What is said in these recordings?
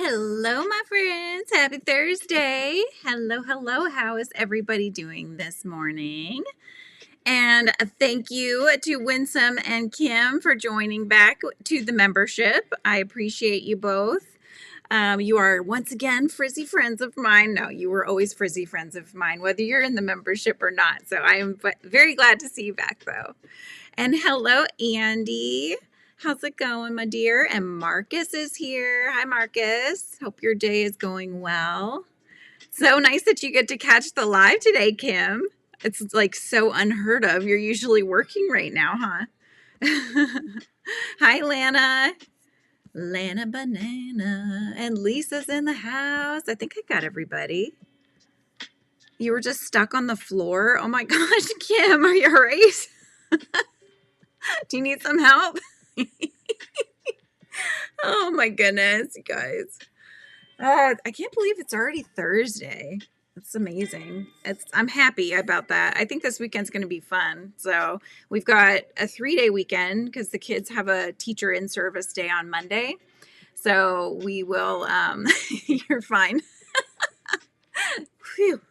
Hello, my friends. Happy Thursday. Hello, hello. How is everybody doing this morning? And thank you to Winsome and Kim for joining back to the membership. I appreciate you both. You are once again frizzy friends of mine. No, you were always frizzy friends of mine, whether you're in the membership or not. So I am very glad to see you back, though. And hello, Andy. How's it going, my dear? And Marcus is here. Hi, Marcus. Hope your day is going well. So nice that you get to catch the live today, Kim. It's like so unheard of. You're usually working right now, huh? Hi, Lana. Lana Banana. And Lisa's in the house. I think I got everybody. You were just stuck on the floor. Oh my gosh, Kim, are you all right? Do you need some help? Oh my goodness, you guys. I can't believe it's already Thursday. It's amazing. I'm happy about that. I think this weekend's going to be fun. So we've got a 3-day weekend because the kids have a teacher in service day on Monday. So we will, you're fine. Phew.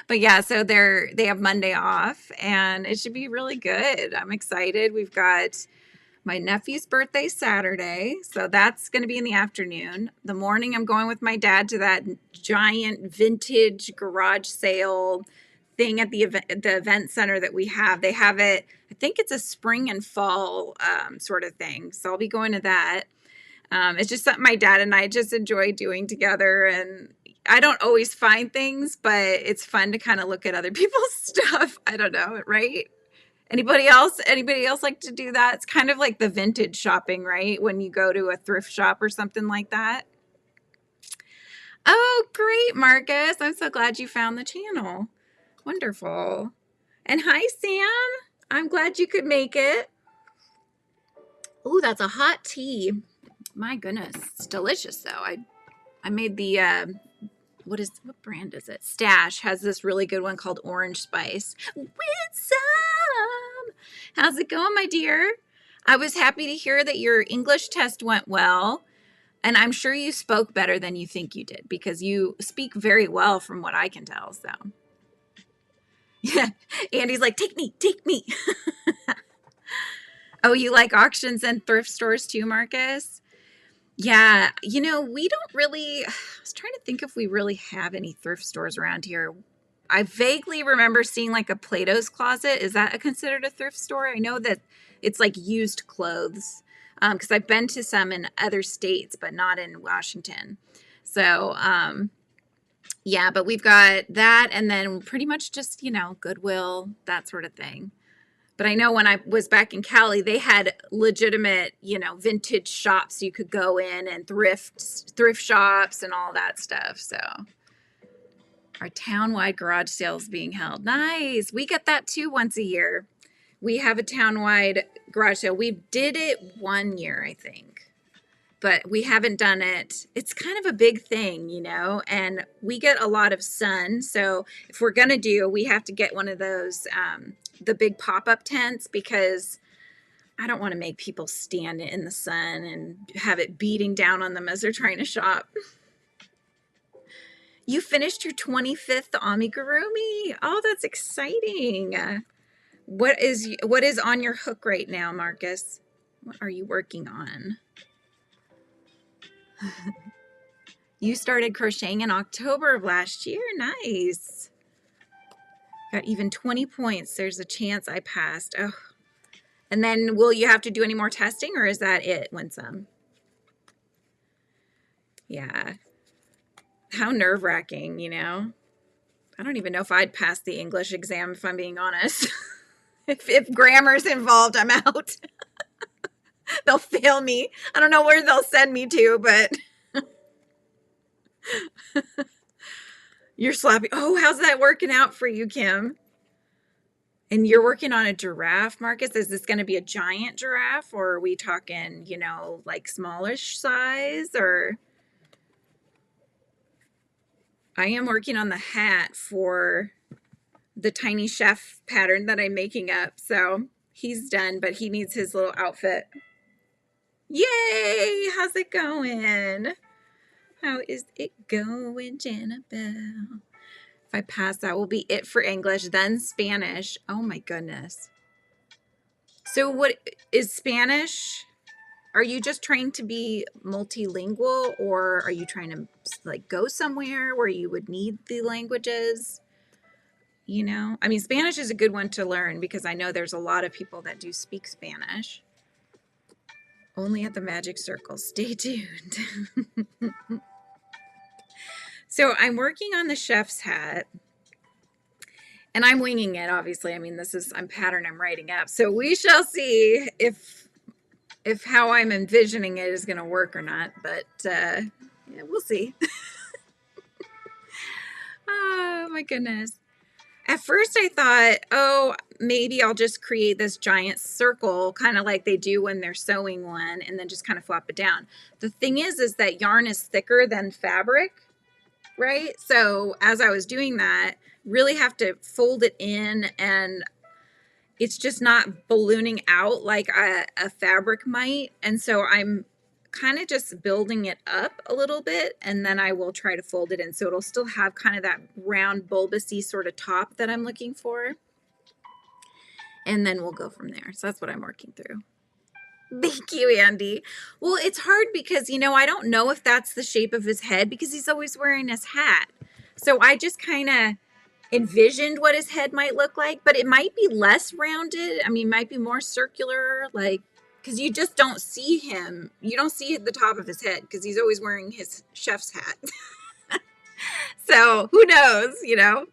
But yeah, so they have Monday off and it should be really good. I'm excited. We've got my nephew's birthday Saturday, so that's going to be in the afternoon. The morning I'm going with my dad to that giant vintage garage sale thing at the event center that we have. They have it, I think it's a spring and fall sort of thing. So I'll be going to that. It's just something my dad and I just enjoy doing together, and I don't always find things, but it's fun to kind of look at other people's stuff. I don't know, right? Anybody else like to do that? It's kind of like the vintage shopping, right? When you go to a thrift shop or something like that. Oh, great, Marcus. I'm so glad you found the channel. Wonderful. And hi, Sam. I'm glad you could make it. Ooh, that's a hot tea. My goodness. It's delicious, though. I made the what brand is it? Stash has this really good one called Orange Spice. With some. How's it going, my dear? I was happy to hear that your English test went well. And I'm sure you spoke better than you think you did because you speak very well from what I can tell. So yeah, Andy's like, take me. Oh, you like auctions and thrift stores too, Marcus? Yeah, we don't really, I was trying to think if we really have any thrift stores around here. I vaguely remember seeing like a Plato's Closet. Is that considered a thrift store? I know that it's like used clothes because I've been to some in other states, but not in Washington. So, yeah, but we've got that and then pretty much just, Goodwill, that sort of thing. But I know when I was back in Cali, they had legitimate, vintage shops you could go in and thrift shops and all that stuff. So our town-wide garage sales being held. Nice. We get that too once a year. We have a town-wide garage sale. We did it 1 year, I think, but we haven't done it. It's kind of a big thing, and we get a lot of sun. So if we're going to we have to get one of those, the big pop-up tents, because I don't want to make people stand in the sun and have it beating down on them as they're trying to shop. You finished your 25th amigurumi. Oh, that's exciting. What is on your hook right now, Marcus? What are you working on? You started crocheting in October of last year. Nice. Got even 20 points. There's a chance I passed. Oh. And then will you have to do any more testing, or is that it, Winsome? Yeah. How nerve-wracking, I don't even know if I'd pass the English exam, if I'm being honest. if grammar's involved, I'm out. They'll fail me. I don't know where they'll send me to, but you're slapping. Oh, how's that working out for you, Kim? And you're working on a giraffe, Marcus? Is this going to be a giant giraffe, or are we talking, like smallish size? Or I am working on the hat for the tiny chef pattern that I'm making up. So he's done, but he needs his little outfit. Yay! How's it going? How is it going, Janabelle? If I pass, that will be it for English, then Spanish. Oh my goodness. So what is Spanish? Are you just trying to be multilingual, or are you trying to like go somewhere where you would need the languages? You know, I mean, Spanish is a good one to learn because I know there's a lot of people that do speak Spanish. Only at the magic circle. Stay tuned. So I'm working on the chef's hat and I'm winging it, obviously. I mean, I'm pattern I'm writing up. So we shall see if how I'm envisioning it is going to work or not, but yeah, we'll see. Oh my goodness. At first I thought, oh, maybe I'll just create this giant circle, kind of like they do when they're sewing one, and then just kind of flop it down. The thing is that yarn is thicker than fabric, right? So as I was doing that, really have to fold it in, and it's just not ballooning out like a fabric might. And so I'm kind of just building it up a little bit, and then I will try to fold it in so it'll still have kind of that round bulbousy sort of top that I'm looking for, and then we'll go from there. So that's what I'm working through. Thank you, Andy. Well, it's hard because, you know, I don't know if that's the shape of his head because he's always wearing his hat. So I just kind of envisioned what his head might look like, but it might be less rounded. I mean, might be more circular, like, because you just don't see him. You don't see the top of his head because he's always wearing his chef's hat. So who knows, you know?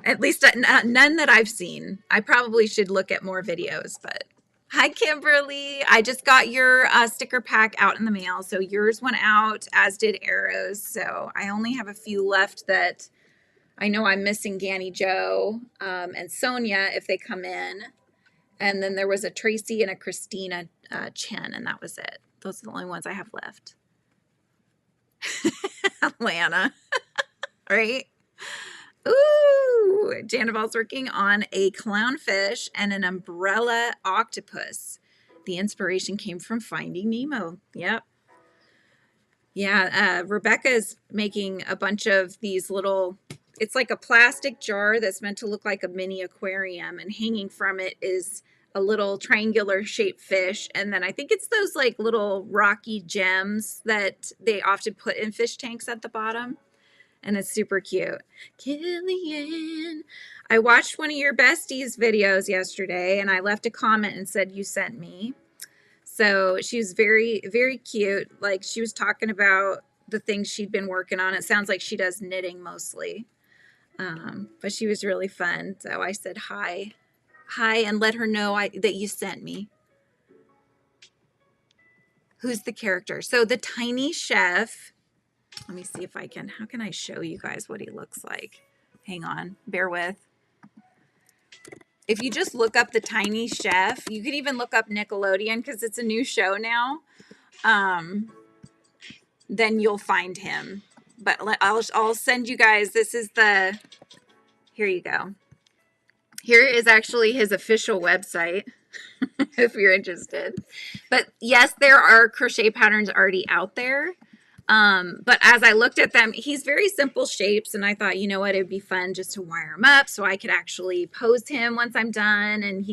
At least none that I've seen. I probably should look at more videos, but hi, Kimberly. I just got your sticker pack out in the mail. So yours went out, as did Arrow's. So I only have a few left that I know I'm missing. Ganny Joe and Sonia if they come in. And then there was a Tracy and a Christina Chen, and that was it. Those are the only ones I have left. Lana, right? Ooh, Janabelle's working on a clownfish and an umbrella octopus. The inspiration came from Finding Nemo. Yep. Yeah, Rebecca's making a bunch of these little, it's like a plastic jar that's meant to look like a mini aquarium, and hanging from it is a little triangular shaped fish. And then I think it's those like little rocky gems that they often put in fish tanks at the bottom. And it's super cute. Killian, I watched one of your besties videos yesterday and I left a comment and said you sent me. So she was very, very cute. Like she was talking about the things she'd been working on. It sounds like she does knitting mostly. But she was really fun. So I said hi, and let her know that you sent me. Who's the character? So the tiny chef, let me see if I can, how can I show you guys what he looks like? Hang on, bear with. If you just look up the tiny chef, you could even look up Nickelodeon because it's a new show now. Then you'll find him. But I'll send you guys, this is the, here you go. Here is actually his official website if you're interested. But yes, there are crochet patterns already out there. But as I looked at them, he's very simple shapes, and I thought, you know what, it'd be fun just to wire him up so I could actually pose him once I'm done, and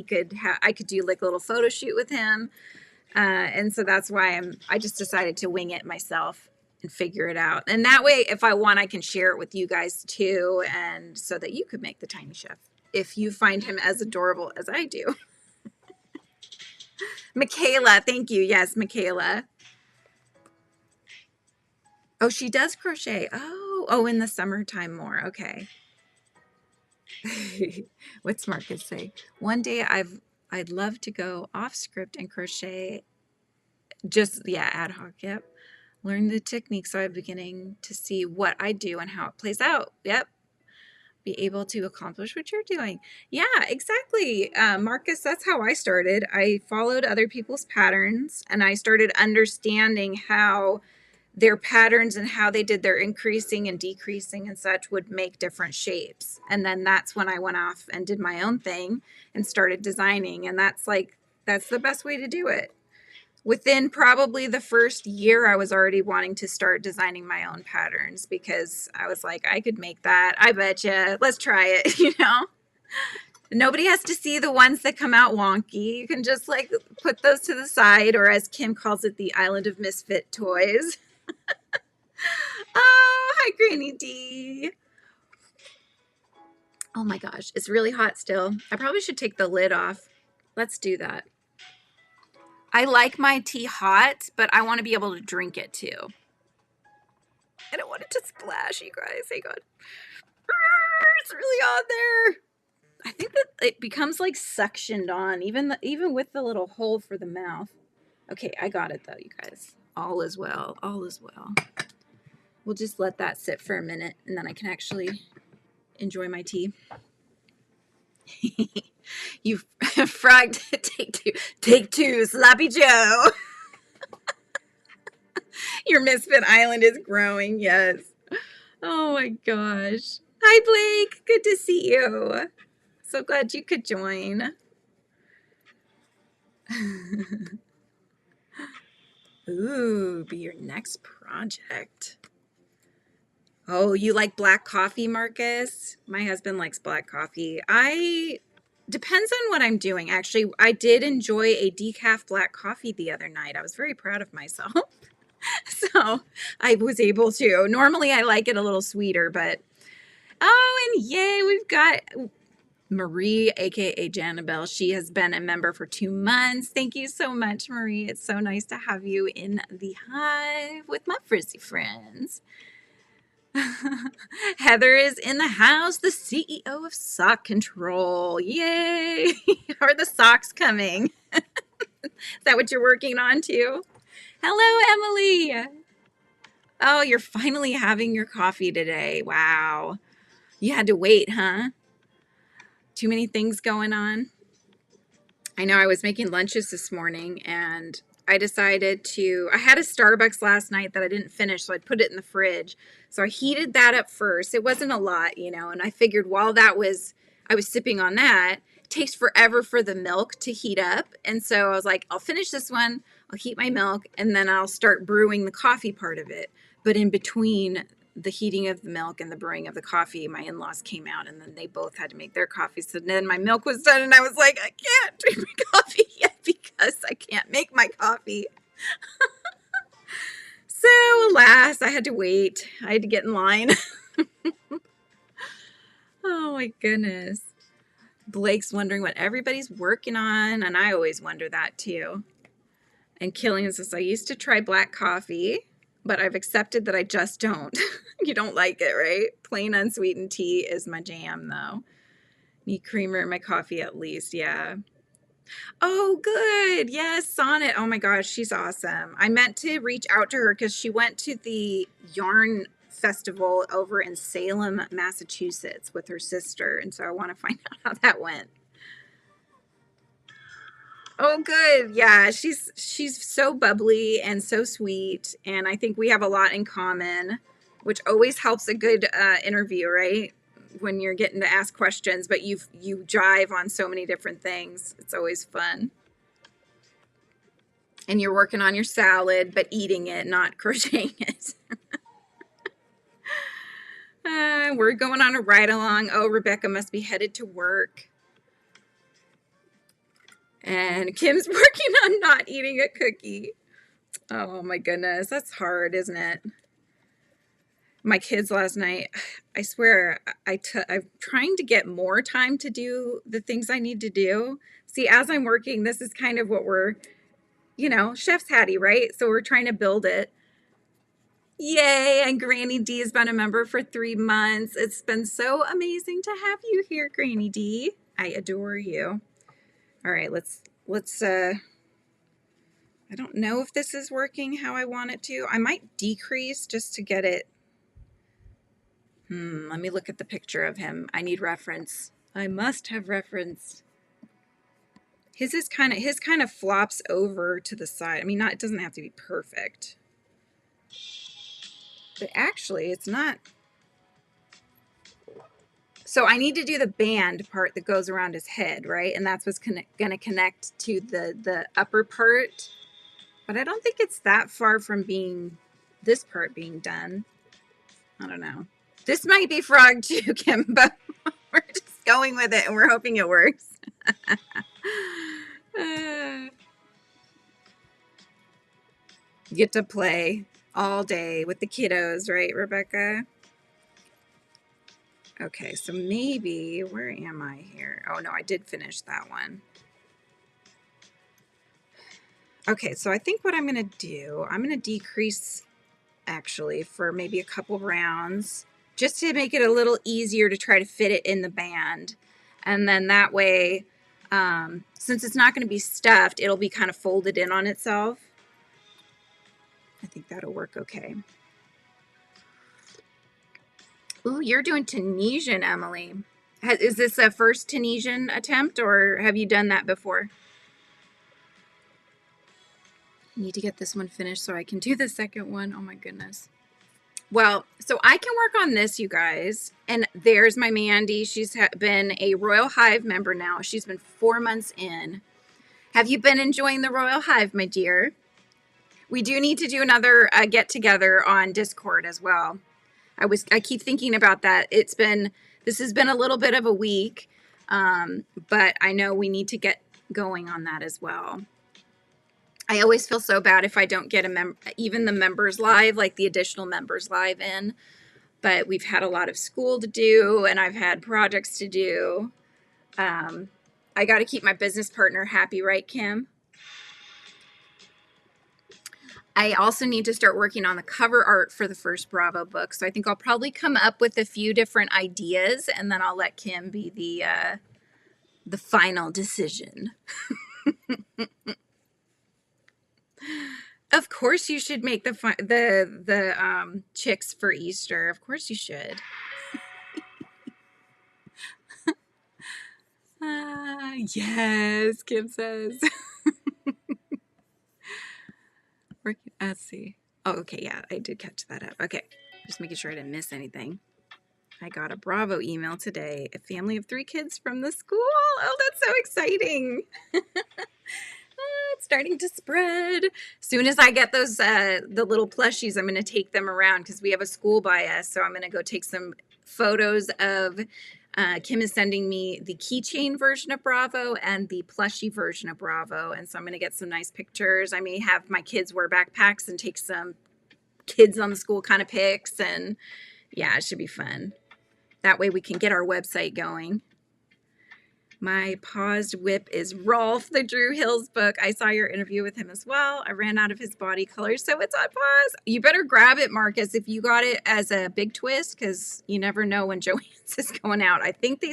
I could do like a little photo shoot with him. And so that's why I just decided to wing it myself and figure it out. And that way, if I want, I can share it with you guys too, and so that you could make the tiny chef if you find him as adorable as I do. Michaela, thank you. Yes, Michaela. Oh, she does crochet. Oh, in the summertime more. Okay. What's Marcus say? One day I'd love to go off script and crochet. Just, yeah, ad hoc. Yep. Learn the technique so I'm beginning to see what I do and how it plays out. Yep. Be able to accomplish what you're doing. Yeah, exactly. Marcus, that's how I started. I followed other people's patterns and I started understanding how their patterns and how they did their increasing and decreasing and such would make different shapes. And then that's when I went off and did my own thing and started designing. And that's the best way to do it. Within probably the first year, I was already wanting to start designing my own patterns because I was like, I could make that. I bet you. Let's try it, you know? Nobody has to see the ones that come out wonky. You can just like put those to the side, or as Kim calls it, the Island of Misfit Toys. Oh, hi, Granny D. Oh my gosh, it's really hot still. I probably should take the lid off. Let's do that. I like my tea hot, but I want to be able to drink it too. I don't want it to splash, you guys. Hang on. It's really on there. I think that it becomes like suctioned on, even with the little hole for the mouth. Okay, I got it though, you guys. All is well. All is well. We'll just let that sit for a minute, and then I can actually enjoy my tea. You frogged. Take two, Sloppy Joe. Your Misfit Island is growing, yes. Oh my gosh. Hi, Blake. Good to see you. So glad you could join. Ooh, be your next project. Oh, you like black coffee, Marcus? My husband likes black coffee. Depends on what I'm doing. Actually, I did enjoy a decaf black coffee the other night. I was very proud of myself. So I was able to. Normally I like it a little sweeter, but oh, and yay, we've got Marie, aka Janabelle. She has been a member for 2 months. Thank you so much, Marie. It's so nice to have you in the hive with my frizzy friends. Heather is in the house, the CEO of Sock Control. Yay! Are the socks coming? Is that what you're working on too? Hello, Emily. Oh, you're finally having your coffee today. Wow. You had to wait, huh? Too many things going on. I know I was making lunches this morning and I had a Starbucks last night that I didn't finish, so I put it in the fridge. So I heated that up first. It wasn't a lot, and I figured while I was sipping on that, it takes forever for the milk to heat up. And so I was like, I'll finish this one, I'll heat my milk, and then I'll start brewing the coffee part of it. But in between the heating of the milk and the brewing of the coffee, my in-laws came out and then they both had to make their coffee. So then my milk was done and I was like, I can't drink my coffee yet because I can't make my coffee. So alas, I had to wait. I had to get in line. Oh my goodness. Blake's wondering what everybody's working on, and I always wonder that too. And Killian says, I used to try black coffee, but I've accepted that I just don't. You don't like it, right? Plain unsweetened tea is my jam, though. Need creamer in my coffee at least, yeah. Oh, good. Yes, Sonnet. Oh my gosh, she's awesome. I meant to reach out to her because she went to the yarn festival over in Salem, Massachusetts with her sister. And so I want to find out how that went. Oh, good. Yeah, she's so bubbly and so sweet. And I think we have a lot in common, which always helps a good interview, right? When you're getting to ask questions, but you jive on so many different things. It's always fun. And you're working on your salad, but eating it, not crocheting it. We're going on a ride along. Oh, Rebecca must be headed to work. And Kim's working on not eating a cookie. Oh my goodness, that's hard, isn't it? My kids last night, I swear, I'm trying to get more time to do the things I need to do. See, as I'm working, this is kind of what we're, chef's hattie, right? So we're trying to build it. Yay, and Granny D has been a member for 3 months. It's been so amazing to have you here, Granny D. I adore you. All right, let's I don't know if this is working how I want it to. I might decrease just to get it. Let me look at the picture of him. I need reference. I must have reference. His kind of flops over to the side. I mean, it doesn't have to be perfect. But actually, it's not. So I need to do the band part that goes around his head, right? And that's what's going to connect to the upper part. But I don't think it's that far from being, this part being done. I don't know. This might be frog too, Kim, but we're just going with it and we're hoping it works. Get to play all day with the kiddos, right, Rebecca? Okay, so maybe, where am I here? Oh no, I did finish that one. Okay, so I think what I'm gonna do, I'm gonna decrease actually for maybe a couple rounds just to make it a little easier to try to fit it in the band. And then that way, since it's not gonna be stuffed, it'll be kind of folded in on itself. I think that'll work okay. Ooh, you're doing Tunisian, Emily. Is this a first Tunisian attempt or have you done that before? Need to get this one finished so I can do the second one. Oh my goodness. Well, so I can work on this, you guys. And there's my Mandy. She's been a Royal Hive member now. She's been 4 months in. Have you been enjoying the Royal Hive, my dear? We do need to do another get together on Discord as well. I keep thinking about that. This has been a little bit of a week, but I know we need to get going on that as well. I always feel so bad if I don't get even the members live, like the additional members live in, but we've had a lot of school to do and I've had projects to do. I got to keep my business partner happy, right, Kim? I also need to start working on the cover art for the first Bravo book. So I think I'll probably come up with a few different ideas and then I'll let Kim be the final decision. Of course you should make the chicks for Easter. Of course you should. Yes, Kim says. Let's see. Oh, okay, yeah, I did catch that up. Okay, just making sure I didn't miss anything. I got a Bravo email today. A family of 3 kids from the school. Oh, that's so exciting. It's starting to spread. As soon as I get those, the little plushies, I'm going to take them around because we have a school by us. So I'm going to go take some photos of, Kim is sending me the keychain version of Bravo and the plushie version of Bravo. And so I'm going to get some nice pictures. I may have my kids wear backpacks and take some kids on the school kind of pics. And yeah, it should be fun. That way we can get our website going. My paused whip is Rolf, the Drew Hills book. I saw your interview with him as well. I ran out of his body color, so it's on pause. You better grab it, Marcus, if you got it as a big twist, because you never know when Joanne's is going out. I think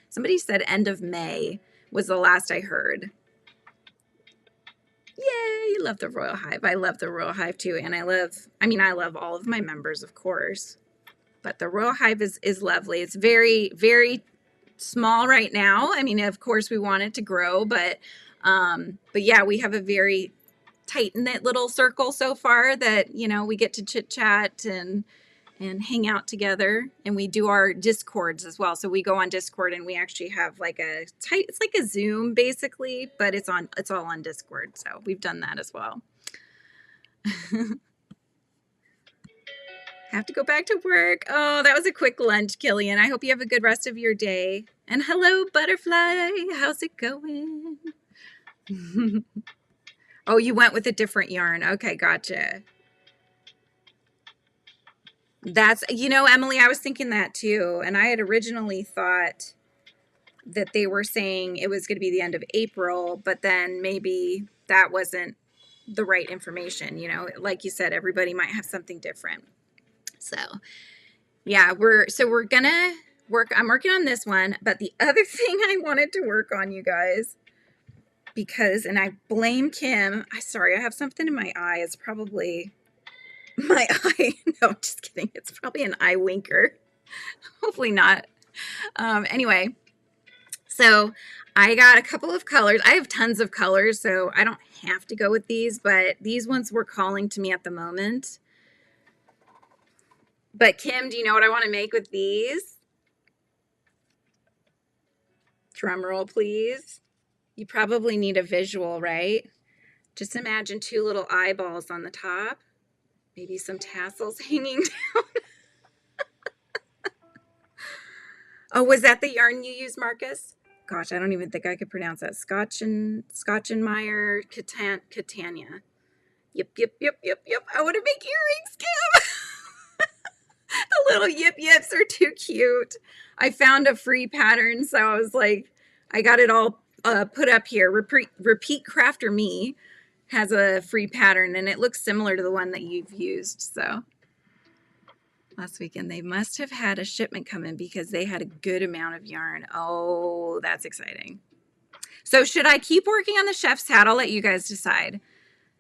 somebody said end of May was the last I heard. Yay, you love the Royal Hive. I love the Royal Hive too, and I love all of my members, of course. But the Royal Hive is lovely. It's very, very small right now. I mean, of course we want it to grow, but yeah, we have a very tight knit little circle so far that, you know, we get to chit chat and hang out together, and we do our Discords as well. So we go on Discord and we actually have like it's like a Zoom basically, but it's all on Discord. So we've done that as well. Have to go back to work. Oh, that was a quick lunch, Killian. I hope you have a good rest of your day. And hello, Butterfly. How's it going? Oh, you went with a different yarn. Okay, gotcha. Emily, I was thinking that too. And I had originally thought that they were saying it was going to be the end of April, but then maybe that wasn't the right information. You know, like you said, everybody might have something different. So yeah, we're gonna I'm working on this one, but the other thing I wanted to work on, you guys, and I blame Kim. Sorry, I have something in my eye. It's probably my eye. No, just kidding. It's probably an eye winker. Hopefully not. Anyway, so I got a couple of colors. I have tons of colors, so I don't have to go with these, but these ones were calling to me at the moment. But Kim, do you know what I want to make with these? Drum roll, please. You probably need a visual, right? Just imagine two little eyeballs on the top, maybe some tassels hanging down. Oh, was that the yarn you used, Marcus? Gosh, I don't even think I could pronounce that. Scotchenmeyer Catania. Yep. I want to make earrings, Kim. The little yips are too cute. I found a free pattern, so I was like, I got it all put up here. Repeat Crafter Me has a free pattern, and it looks similar to the one that you've used. So last weekend they must have had a shipment come in because they had a good amount of yarn. Oh, that's exciting. So should I keep working on the chef's hat? I'll let you guys decide.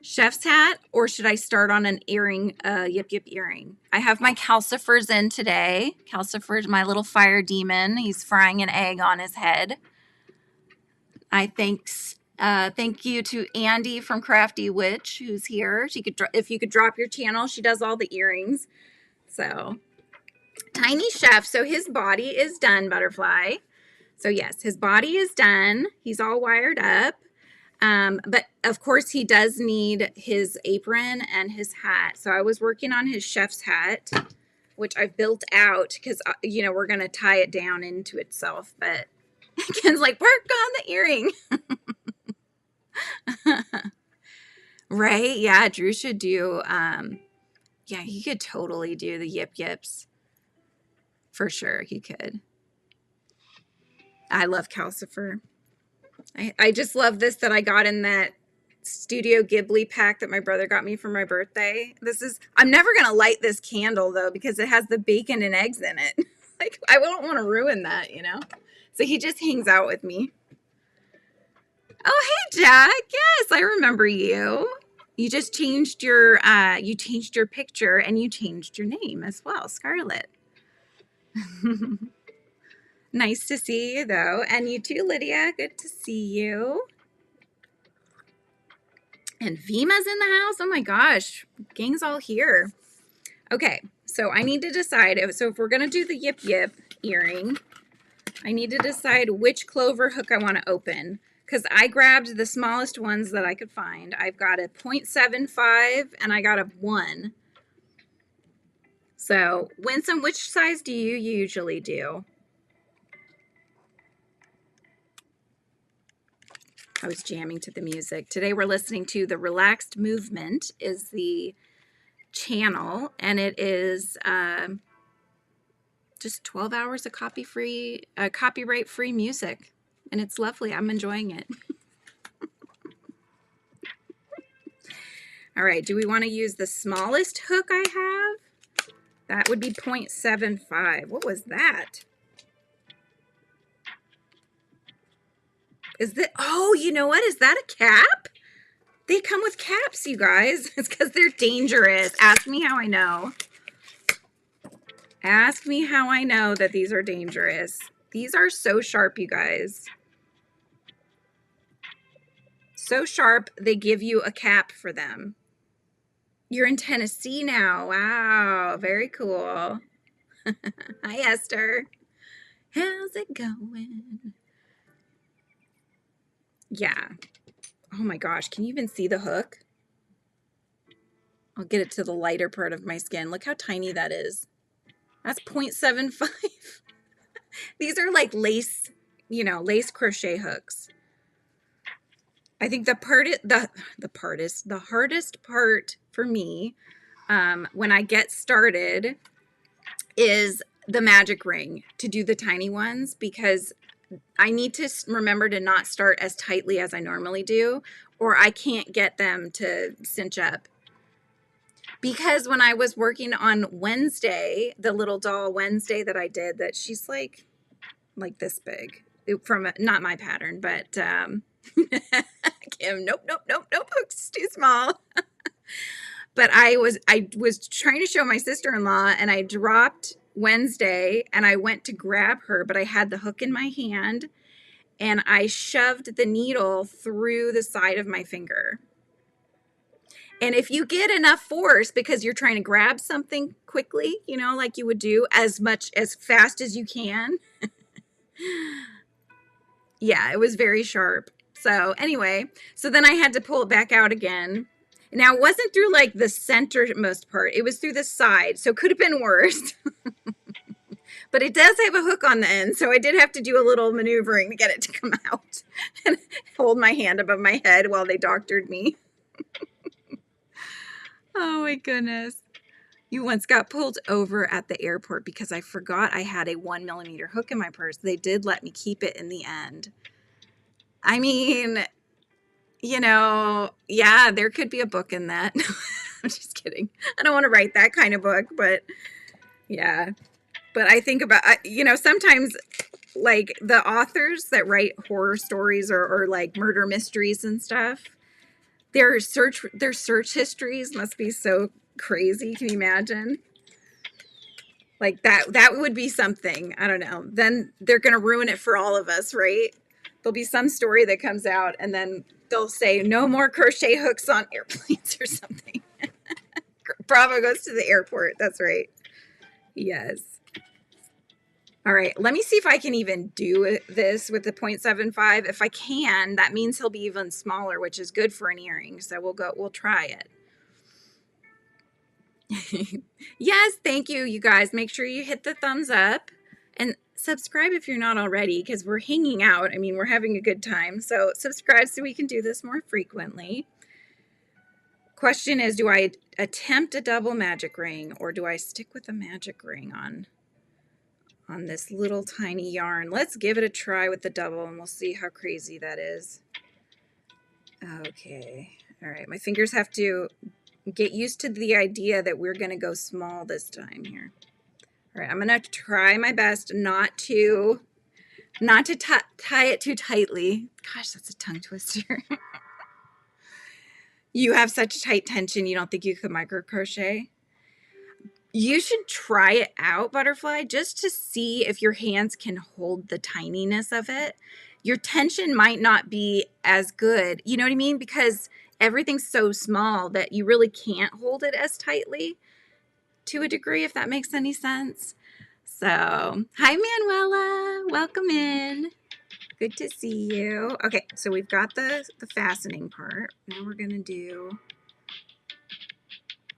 Chef's hat, or should I start on an earring, yip earring? I have my calcifers in today. Calcifer's my little fire demon. He's frying an egg on his head. Thank you to Andy from Crafty Witch, who's here. She could, if you could drop your channel, she does all the earrings. So, Tiny Chef. So his body is done, Butterfly. So yes, his body is done. He's all wired up. But of course he does need his apron and his hat. So I was working on his chef's hat, which I've built out because, you know, we're going to tie it down into itself. But Ken's like, work on the earring. Right? Yeah, Drew should do, yeah, he could totally do the yips. For sure, he could. I love calcifer. I just love this that I got in that Studio Ghibli pack that my brother got me for my birthday. I'm never going to light this candle though, because it has the bacon and eggs in it. Like, I don't want to ruin that, you know? So he just hangs out with me. Oh, hey, Jack. Yes, I remember you. You just changed your picture and you changed your name as well, Scarlett. Nice to see you, though. And you too, Lydia. Good to see you. And Vima's in the house. Oh, my gosh. Gang's all here. Okay, so I need to decide. So if we're going to do the yip earring, I need to decide which clover hook I want to open. Because I grabbed the smallest ones that I could find. I've got a 0.75 and I got a 1. So, Winsome, which size do you usually do? I was jamming to the music. Today we're listening to The Relaxed Movement is the channel, and it is just 12 hours of copyright-free music, and it's lovely. I'm enjoying it. All right, do we want to use the smallest hook I have? That would be 0.75. What was that? Is that, oh, you know what? Is that a cap? They come with caps, you guys. It's because they're dangerous. Ask me how I know. Ask me how I know that these are dangerous. These are so sharp, you guys. So sharp, they give you a cap for them. You're in Tennessee now. Wow, very cool. Hi, Esther. How's it going? Yeah. Oh my gosh, can you even see the hook? I'll get it to the lighter part of my skin. Look how tiny that is. That's 0.75. These are like lace, you know, lace crochet hooks. I think the hardest part for me when I get started is the magic ring to do the tiny ones, because I need to remember to not start as tightly as I normally do, or I can't get them to cinch up. Because when I was working on Wednesday, the little doll Wednesday that I did, that she's like this big, from not my pattern, but Kim, nope, it's too small. But I was trying to show my sister-in-law, and I dropped Wednesday and I went to grab her, but I had the hook in my hand and I shoved the needle through the side of my finger. And if you get enough force, because you're trying to grab something quickly, you know, like you would do as fast as you can. Yeah, it was very sharp. So anyway, so then I had to pull it back out again. Now it wasn't through like the centermost part. It was through the side. So it could have been worse. But it does have a hook on the end. So I did have to do a little maneuvering to get it to come out and hold my hand above my head while they doctored me. Oh my goodness. You once got pulled over at the airport because I forgot I had a 1mm hook in my purse. They did let me keep it in the end. I mean, you know, yeah, there could be a book in that. I'm just kidding. I don't want to write that kind of book, but yeah. But I think about, you know, sometimes like the authors that write horror stories or like murder mysteries and stuff, their search histories must be so crazy. Can you imagine? Like that would be something. I don't know. Then they're going to ruin it for all of us, right? There'll be some story that comes out and then they'll say no more crochet hooks on airplanes or something. Bravo goes to the airport. That's right. Yes. All right. Let me see if I can even do this with the 0.75. If I can, that means he'll be even smaller, which is good for an earring. So we'll try it. Yes, thank you, you guys. Make sure you hit the thumbs up and subscribe if you're not already, because we're hanging out. I mean, we're having a good time. So subscribe so we can do this more frequently. Question is, do I attempt a double magic ring or do I stick with a magic ring on this little tiny yarn? Let's give it a try with the double and we'll see how crazy that is. Okay. All right. My fingers have to get used to the idea that we're going to go small this time here. All right, I'm going to try my best not to tie it too tightly. Gosh, that's a tongue twister. You have such tight tension, you don't think you could micro crochet? You should try it out, Butterfly, just to see if your hands can hold the tininess of it. Your tension might not be as good, you know what I mean? Because everything's so small that you really can't hold it as tightly to a degree, if that makes any sense. So, hi Manuela, welcome in. Good to see you. Okay, so we've got the fastening part. Now we're gonna do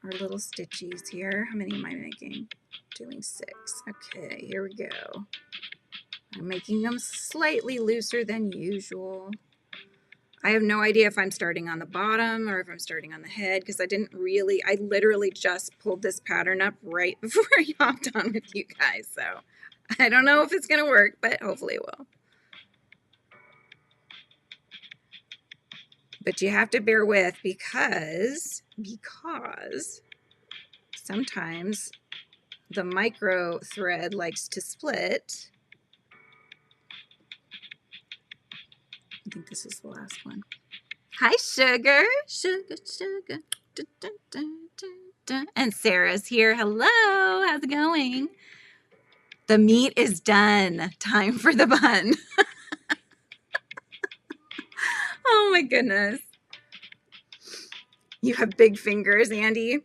our little stitchies here. How many am I making? Doing 6. Okay, here we go. I'm making them slightly looser than usual. I have no idea if I'm starting on the bottom or if I'm starting on the head because I literally just pulled this pattern up right before I hopped on with you guys. So I don't know if it's going to work, but hopefully it will. But you have to bear with because sometimes the micro thread likes to split. I think this is the last one. Hi, Sugar. Sugar, Sugar. Dun, dun, dun, dun, dun. And Sarah's here. Hello. How's it going? The meat is done. Time for the bun. Oh, my goodness. You have big fingers, Andy.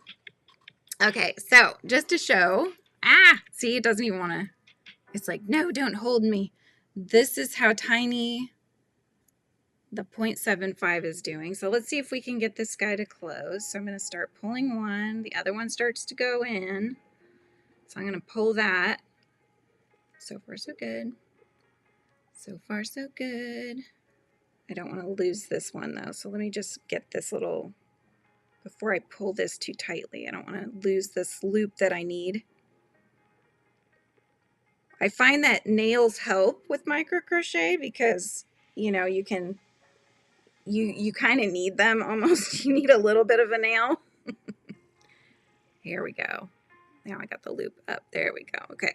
Okay, so just to show. See, it doesn't even want to. It's like, no, don't hold me. This is how tiny the 0.75 is doing. So let's see if we can get this guy to close. So I'm going to start pulling one. The other one starts to go in. So I'm going to pull that. So far, so good. So far, so good. I don't want to lose this one though. So let me just get this little, before I pull this too tightly, I don't want to lose this loop that I need. I find that nails help with micro crochet because, you know, you can you kind of need them almost. You need a little bit of a nail. Here we go. Now I got the loop up. There we go. Okay.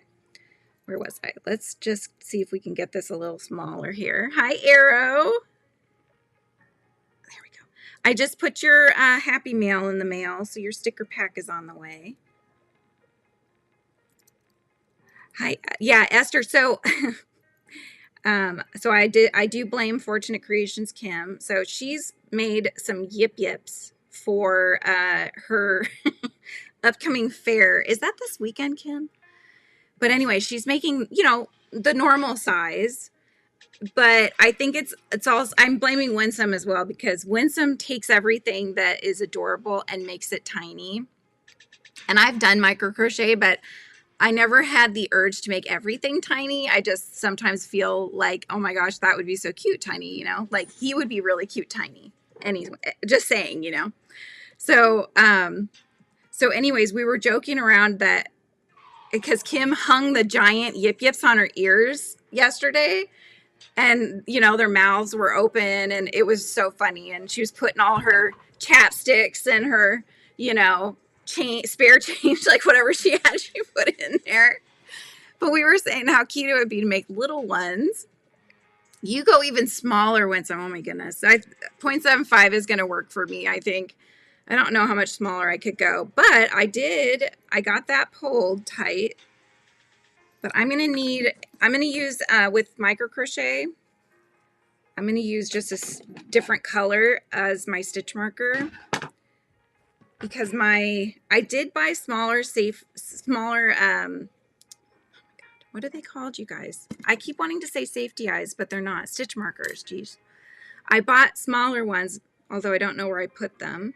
Where was I? Let's just see if we can get this a little smaller here. Hi, Arrow. There we go. I just put your Happy Mail in the mail, so your sticker pack is on the way. Hi. Yeah, Esther. So so I do blame Fortunate Creations Kim. So she's made some yip yips for her upcoming fair. Is that this weekend, Kim? But anyway, she's making, you know, the normal size. but I think it's all, I'm blaming Winsome as well, because Winsome takes everything that is adorable and makes it tiny. And I've done micro crochet, but I never had the urge to make everything tiny. I just sometimes feel like, oh my gosh, that would be so cute tiny, you know, like he would be really cute tiny. And he's just saying, you know. So so anyways, we were joking around that because Kim hung the giant yip yips on her ears yesterday, and you know, their mouths were open and it was so funny, and she was putting all her chapsticks and her, you know, spare change, like whatever she had, she put in there. But we were saying how cute it would be to make little ones. You go even smaller, Winsome. Oh my goodness. 0.75 is going to work for me, I think. I don't know how much smaller I could go, but I got that pulled tight. But I'm going to use, with micro crochet, I'm going to use just a different color as my stitch marker, because I did buy smaller, what are they called, you guys? I keep wanting to say safety eyes, but they're not. Stitch markers, geez. I bought smaller ones, although I don't know where I put them.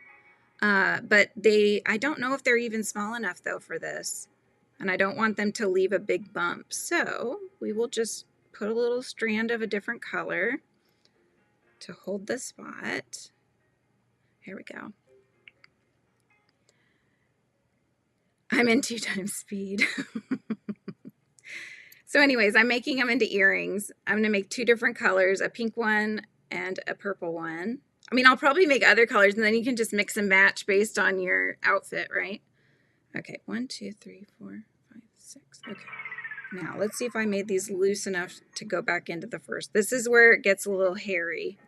But I don't know if they're even small enough though for this. And I don't want them to leave a big bump. So we will just put a little strand of a different color to hold the spot. Here we go. I'm in 2 times speed. So anyways, I'm making them into earrings. I'm going to make 2 different colors, a pink one and a purple one. I mean, I'll probably make other colors, and then you can just mix and match based on your outfit, right? Okay, 1, 2, 3, 4, 5, 6. Okay. Now, let's see if I made these loose enough to go back into the first. This is where it gets a little hairy.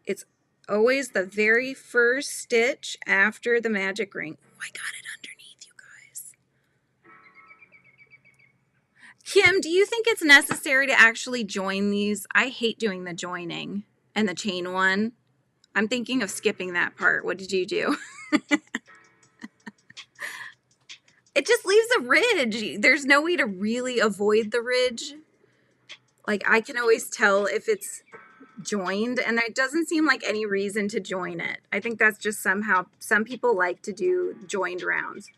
It's always the very first stitch after the magic ring. Oh, I got it underneath, you guys. Kim, do you think it's necessary to actually join these? I hate doing the joining and the chain one. I'm thinking of skipping that part. What did you do? It just leaves a ridge. There's no way to really avoid the ridge. Like, I can always tell if it's joined, and there doesn't seem like any reason to join it. I think that's just somehow, some people like to do joined rounds.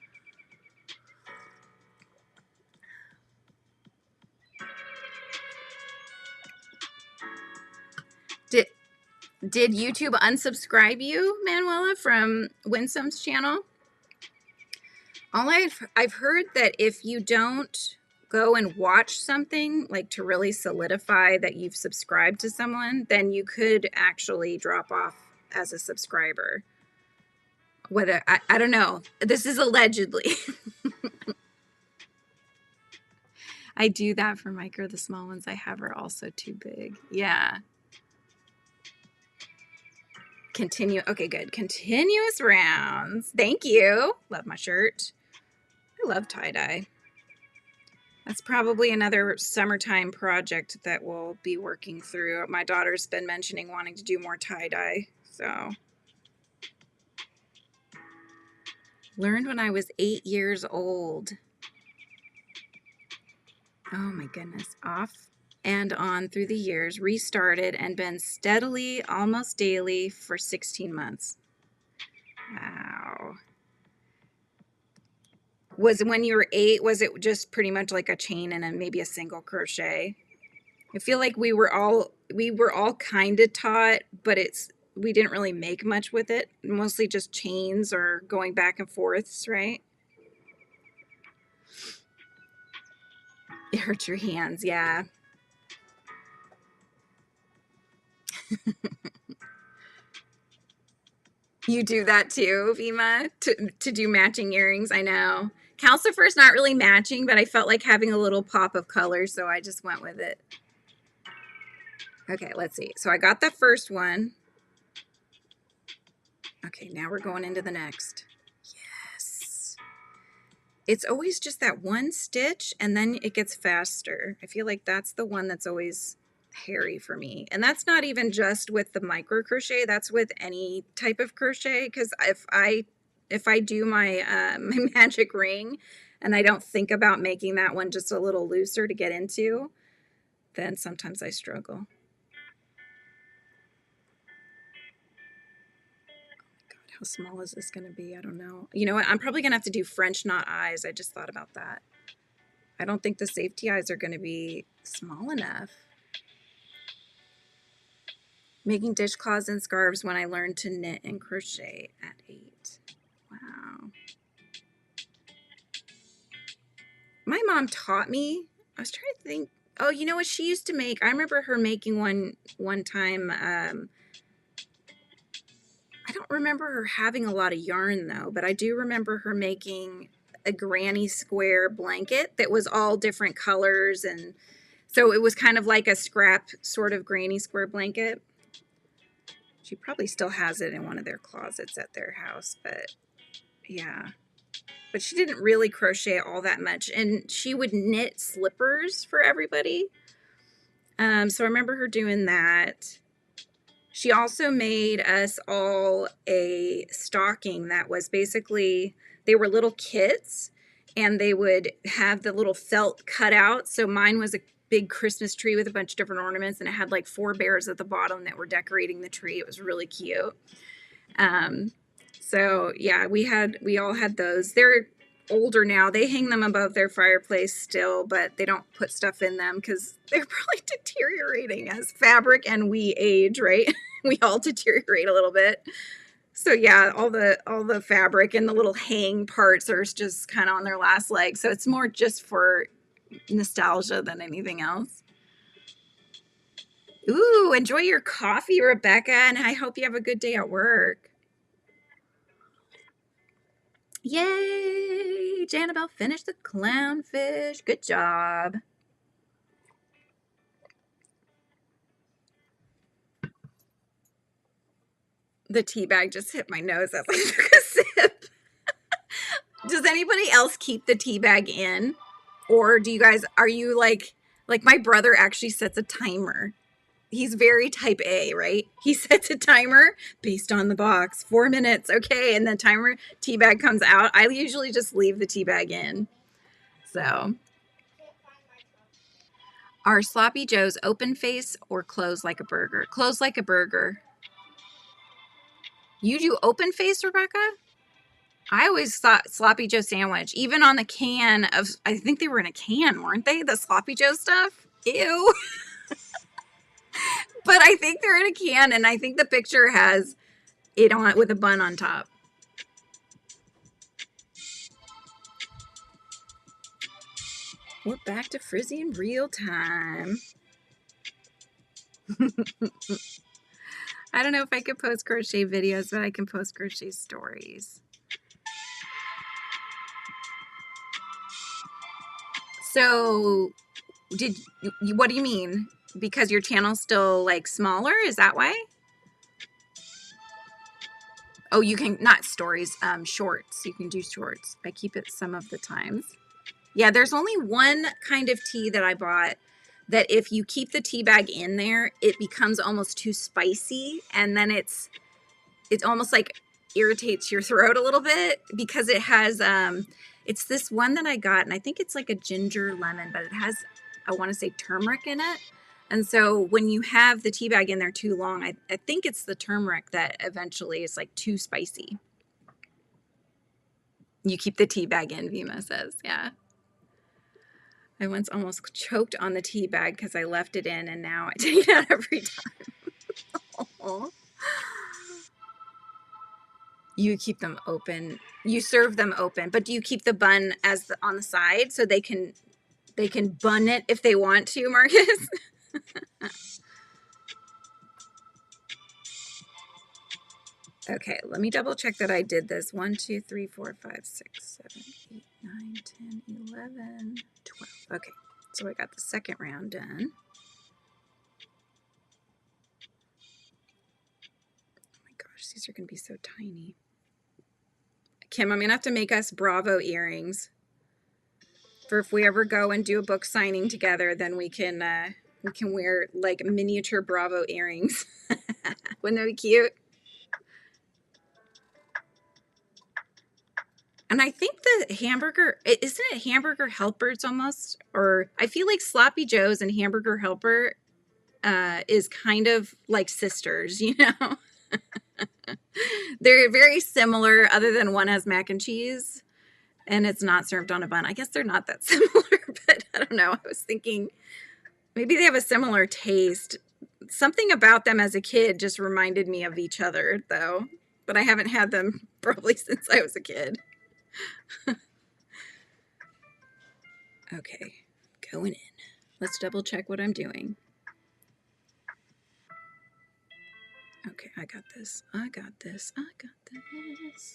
Did YouTube unsubscribe you, Manuela, from Winsome's channel? I've heard that if you don't go and watch something, like to really solidify that you've subscribed to someone, then you could actually drop off as a subscriber. Whether, I don't know. This is allegedly. I do that for micro. The small ones I have are also too big. Yeah. Continue. Okay, good. Continuous rounds. Thank you. Love my shirt. I love tie-dye. That's probably another summertime project that we'll be working through. My daughter's been mentioning wanting to do more tie-dye, so. Learned when I was 8 years old. Oh my goodness. Off and on through the years, restarted and been steadily, almost daily for 16 months. Wow. Was when you were 8, was it just pretty much like a chain and maybe a single crochet? I feel like we were all kind of taught, but we didn't really make much with it. Mostly just chains or going back and forths, right? It hurts your hands, yeah. You do that too, Vima, to do matching earrings. I know. Calcifer's not really matching, but I felt like having a little pop of color, so I just went with it. Okay, let's see. So I got the first one. Okay, now we're going into the next. Yes. It's always just that one stitch, and then it gets faster. I feel like that's the one that's always hairy for me. And that's not even just with the micro crochet, that's with any type of crochet, because if I do my my magic ring and I don't think about making that one just a little looser to get into, then sometimes I struggle. God, how small is this going to be? I don't know. You know what? I'm probably going to have to do French knot eyes. I just thought about that. I don't think the safety eyes are going to be small enough. Making dishcloths and scarves when I learned to knit and crochet at 8. Wow. My mom taught me. I was trying to think. Oh, you know what she used to make? I remember her making one time. I don't remember her having a lot of yarn though, but I do remember her making a granny square blanket that was all different colors, and so it was kind of like a scrap sort of granny square blanket. She probably still has it in one of their closets at their house, but yeah. But she didn't really crochet all that much, and she would knit slippers for everybody. So I remember her doing that. She also made us all a stocking that was basically, they were little kits, and they would have the little felt cut out. So mine was a big Christmas tree with a bunch of different ornaments, and it had like 4 bears at the bottom that were decorating the tree. It was really cute. So yeah, we all had those. They're older now. They hang them above their fireplace still, but they don't put stuff in them because they're probably deteriorating as fabric and we age, right? We all deteriorate a little bit. So yeah, all the fabric and the little hang parts are just kind of on their last leg. So it's more just for nostalgia than anything else. Ooh, enjoy your coffee, Rebecca, and I hope you have a good day at work. Yay! Janabelle finished the clownfish. Good job. The tea bag just hit my nose as I took a sip. Does anybody else keep the tea bag in? Or do you guys, are you like my brother actually sets a timer. He's very type A, right? He sets a timer based on the box. 4 minutes, okay. And the timer tea bag comes out. I usually just leave the tea bag in. So, are Sloppy Joes open face or closed like a burger? Closed like a burger. You do open face, Rebecca? I always thought Sloppy Joe sandwich, even on the can of, I think they were in a can, weren't they? The Sloppy Joe stuff? Ew. But I think they're in a can, and I think the picture has it on it with a bun on top. We're back to Frizzy in real time. I don't know if I could post crochet videos, but I can post crochet stories. So, what do you mean? Because your channel's still like smaller? Is that why? Oh, you can, not stories, shorts. You can do shorts. I keep it some of the times. Yeah, there's only one kind of tea that I bought that if you keep the tea bag in there, it becomes almost too spicy, and then it's almost like irritates your throat a little bit because it has it's this one that I got, and I think it's like a ginger lemon, but it has, I want to say, turmeric in it. And so when you have the tea bag in there too long, I think it's the turmeric that eventually is like too spicy. You keep the tea bag in, Vima says. Yeah. I once almost choked on the tea bag because I left it in, and now I take it out every time. You keep them open. You serve them open, but do you keep the bun as on the side so they can bun it if they want to, Marcus? Okay, let me double check that I did this. 1, 2, 3, 4, 5, 6, 7, 8, 9, 10, 11, 12. Okay, so I got the second round done. Oh my gosh, these are going to be so tiny. Kim, I'm going to have to make us Bravo earrings for if we ever go and do a book signing together, then we can wear like miniature Bravo earrings. Wouldn't that be cute? And I think the hamburger, isn't it Hamburger Helpers almost? Or I feel like Sloppy Joe's and Hamburger Helper is kind of like sisters, you know? They're very similar, other than one has mac and cheese and it's not served on a bun. I guess they're not that similar, but I don't know. I was thinking maybe they have a similar taste. Something about them as a kid just reminded me of each other, though. But I haven't had them probably since I was a kid. Okay, going in. Let's double check what I'm doing. Okay, I got this. I got this. I got this.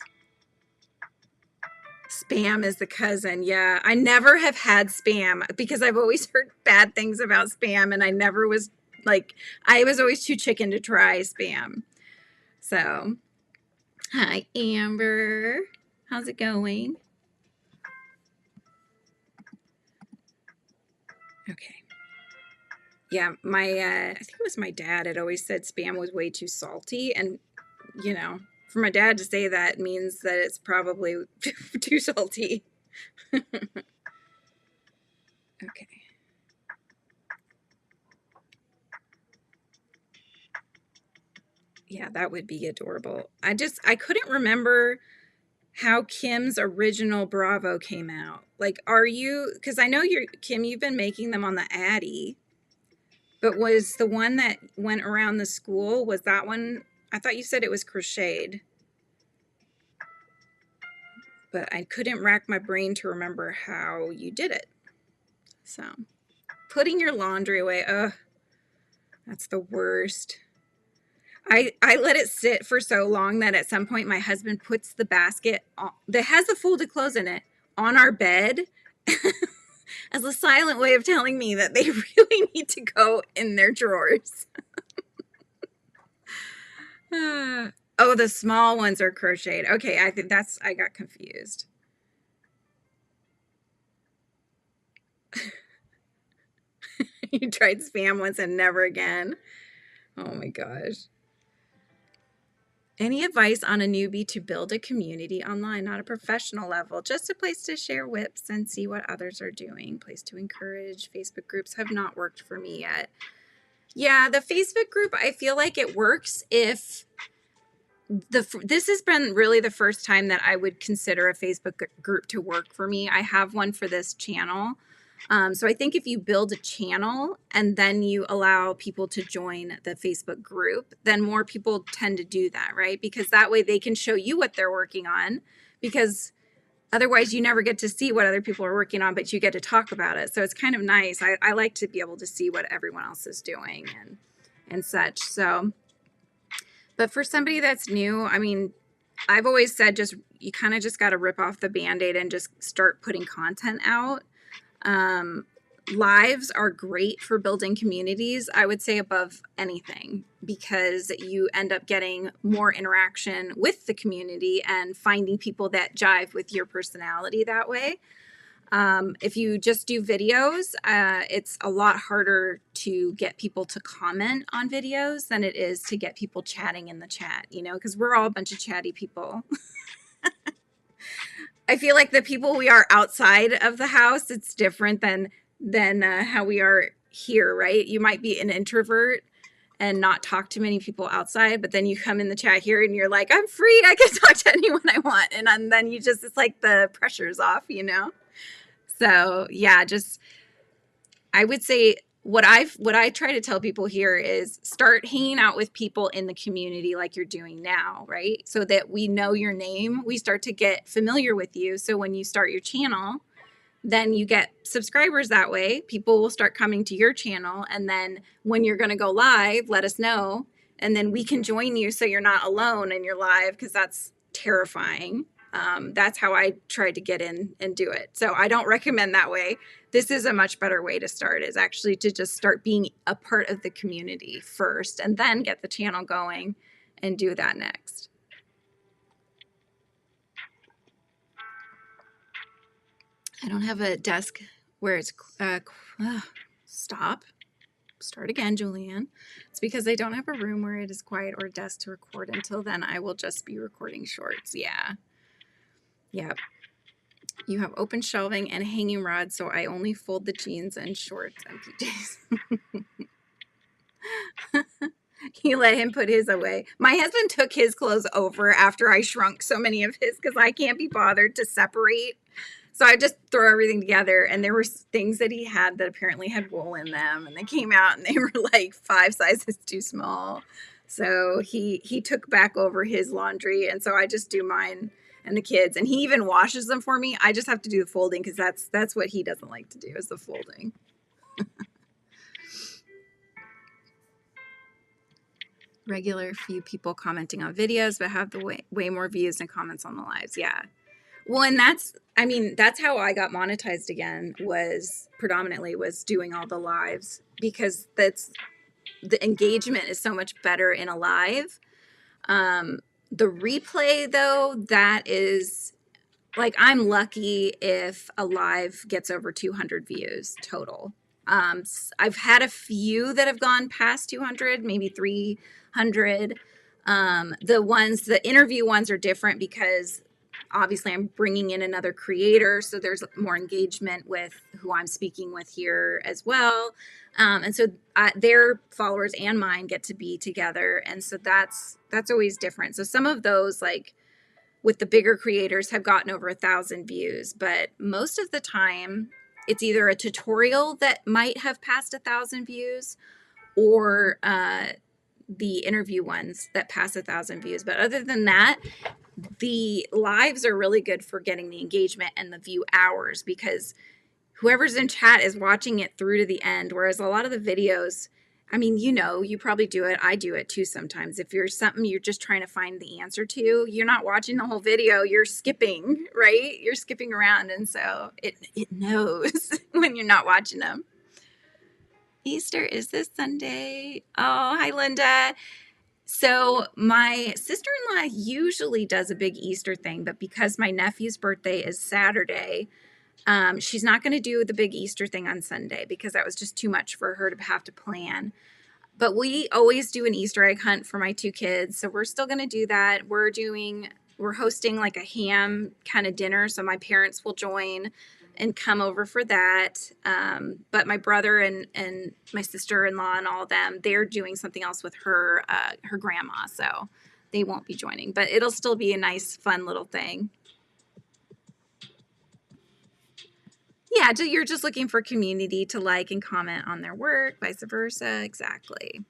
Spam is the cousin. Yeah, I never have had Spam because I've always heard bad things about Spam, and I never was like, I was always too chicken to try Spam. So, hi, Amber. How's it going? Okay. Yeah, I think it was my dad had always said Spam was way too salty. And, you know, for my dad to say that means that it's probably too salty. Okay. Yeah, that would be adorable. I couldn't remember how Kim's original Bravo came out. Like, because I know Kim, you've been making them on the Addy, but was the one that went around the school, was that one? I thought you said it was crocheted, but I couldn't rack my brain to remember how you did it. So, putting your laundry away, ugh, that's the worst. I let it sit for so long that at some point my husband puts the basket that has the folded clothes in it on our bed as a silent way of telling me that they really need to go in their drawers. Oh, the small ones are crocheted. Okay, I think I got confused. You tried Spam once and never again. Oh my gosh. Any advice on a newbie to build a community online, not a professional level, just a place to share whips and see what others are doing, place to encourage. Facebook groups have not worked for me yet. Yeah, the Facebook group, I feel like it works if this has been really the first time that I would consider a Facebook group to work for me. I have one for this channel. So I think if you build a channel and then you allow people to join the Facebook group, then more people tend to do that, right? Because that way they can show you what they're working on, because otherwise you never get to see what other people are working on, but you get to talk about it. So it's kind of nice. I like to be able to see what everyone else is doing and such. So, but for somebody that's new, I mean, I've always said you kind of just got to rip off the Band-Aid and just start putting content out. Lives are great for building communities, I would say, above anything, because you end up getting more interaction with the community and finding people that jive with your personality that way. If you just do videos, it's a lot harder to get people to comment on videos than it is to get people chatting in the chat, you know, because we're all a bunch of chatty people. I feel like the people we are outside of the house, it's different than how we are here, right? You might be an introvert and not talk to many people outside, but then you come in the chat here and you're like, I'm free, I can talk to anyone I want. And then it's like the pressure's off, you know? So yeah, I would say what I try to tell people here is start hanging out with people in the community like you're doing now, right? So that we know your name, we start to get familiar with you. So when you start your channel, then you get subscribers that way. People will start coming to your channel. And then when you're going to go live, let us know. And then we can join you so you're not alone in your live, because that's terrifying. That's how I tried to get in and do it. So I don't recommend that way. This is a much better way to start, is actually to just start being a part of the community first and then get the channel going and do that next. I don't have a desk where it's, start again, Julianne. It's because I don't have a room where it is quiet or a desk to record. Until then, I will just be recording shorts. Yeah. Yep. You have open shelving and hanging rods, so I only fold the jeans and shorts and PJs. You let him put his away. My husband took his clothes over after I shrunk so many of his because I can't be bothered to separate. So I just throw everything together, and there were things that he had that apparently had wool in them, and they came out and they were like 5 sizes too small. So he took back over his laundry, and so I just do mine and the kids, and he even washes them for me. I just have to do the folding because that's what he doesn't like to do, is the folding. Regular few people commenting on videos, but have the way more views and comments on the lives. Yeah. Well, and that's how I got monetized again, was predominantly doing all the lives, because the engagement is so much better in a live. The replay though, that is like, I'm lucky if a live gets over 200 views total. I've had a few that have gone past 200, maybe 300. The interview ones are different because obviously I'm bringing in another creator, so there's more engagement with who I'm speaking with here as well. And so their followers and mine get to be together, and so that's always different. So some of those, like with the bigger creators, have gotten over 1,000 views, but most of the time it's either a tutorial that might have passed 1,000 views, or the interview ones that pass 1,000 views. But other than that, the lives are really good for getting the engagement and the view hours, because whoever's in chat is watching it through to the end. Whereas a lot of the videos, I mean, you probably do it. I do it too sometimes. If you're something you're just trying to find the answer to, you're not watching the whole video. You're skipping, right? You're skipping around. And so it knows when you're not watching them. Easter is this Sunday. Oh, hi, Linda. So my sister-in-law usually does a big Easter thing, but because my nephew's birthday is Saturday, she's not going to do the big Easter thing on Sunday because that was just too much for her to have to plan. But we always do an Easter egg hunt for my 2 kids, so we're still going to do that. We're hosting like a ham kind of dinner, so my parents will join and come over for that. But my brother and my sister-in-law and all of them, they're doing something else with her grandma, so they won't be joining. But it'll still be a nice, fun little thing. Yeah, you're just looking for community to like and comment on their work, vice versa. Exactly.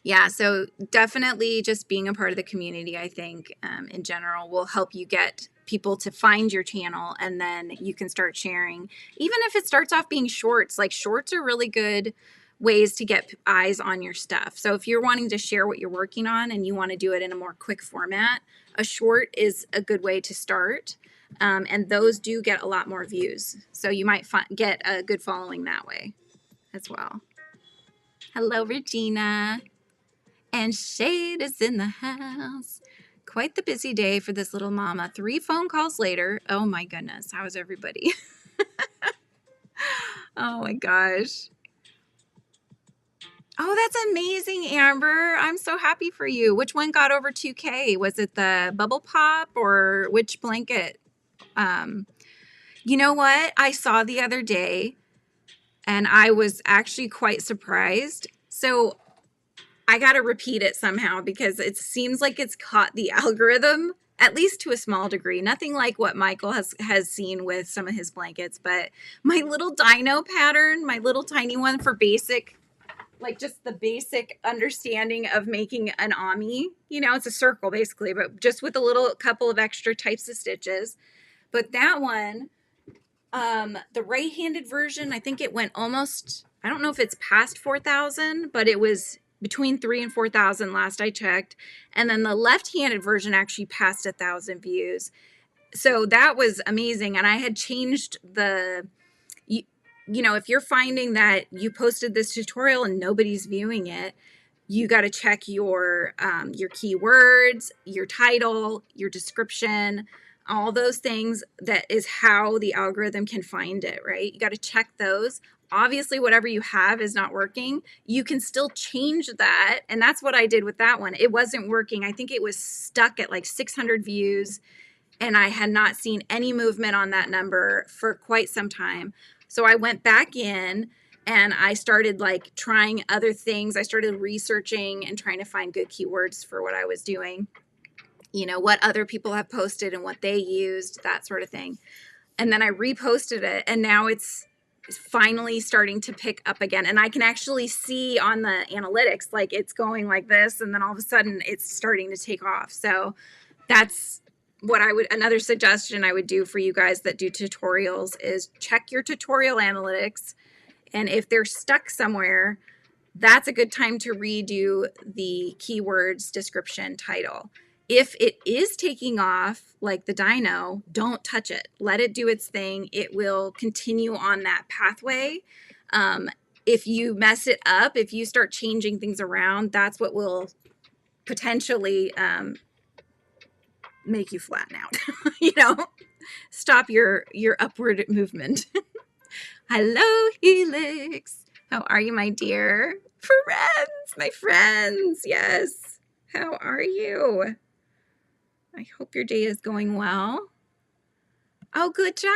Yeah, so definitely just being a part of the community, I think, in general, will help you get people to find your channel, and then you can start sharing. Even if it starts off being shorts, like shorts are really good ways to get eyes on your stuff. So if you're wanting to share what you're working on and you want to do it in a more quick format, a short is a good way to start. And those do get a lot more views. So you might get a good following that way as well. Hello, Regina. And Shade is in the house. Quite the busy day for this little mama. 3 phone calls later. Oh my goodness. How is everybody? Oh my gosh. Oh, that's amazing, Amber. I'm so happy for you. Which one got over 2K? Was it the Bubble Pop or which blanket? You know what I saw the other day, and I was actually quite surprised. So I got to repeat it somehow because it seems like it's caught the algorithm, at least to a small degree. Nothing like what Michael has seen with some of his blankets, but my little dino pattern, my little tiny one for basic, like just the basic understanding of making an ami, it's a circle basically, but just with a little couple of extra types of stitches. But that one, the right-handed version, I think it went almost, I don't know if it's past 4,000, but it was between 3,000 and 4,000 last I checked. And then the left-handed version actually passed 1,000 views. So that was amazing. And I had changed if you're finding that you posted this tutorial and nobody's viewing it, you got to check your keywords, your title, your description, all those things. That is how the algorithm can find it, right? You got to check those. Obviously, whatever you have is not working. You can still change that. And that's what I did with that one. It wasn't working. I think it was stuck at like 600 views. and I had not seen any movement on that number for quite some time. So I went back in and I started like trying other things. I started researching and trying to find good keywords for what I was doing, you know, what other people have posted and what they used, that sort of thing. And then I reposted it, and now it's finally starting to pick up again. And I can actually see on the analytics, like it's going like this, and then all of a sudden it's starting to take off. So that's what I would, another suggestion I would do for you guys that do tutorials is check your tutorial analytics. And if they're stuck somewhere, that's a good time to redo the keywords description title. If it is taking off like the dino, don't touch it. Let it do its thing. It will continue on that pathway. If you mess it up, if you start changing things around, that's what will potentially make you flatten out. You know, stop your upward movement. Hello, Helix. How are you, my dear? Friends, my friends. Yes. How are you? I hope your day is going well. Oh, good job.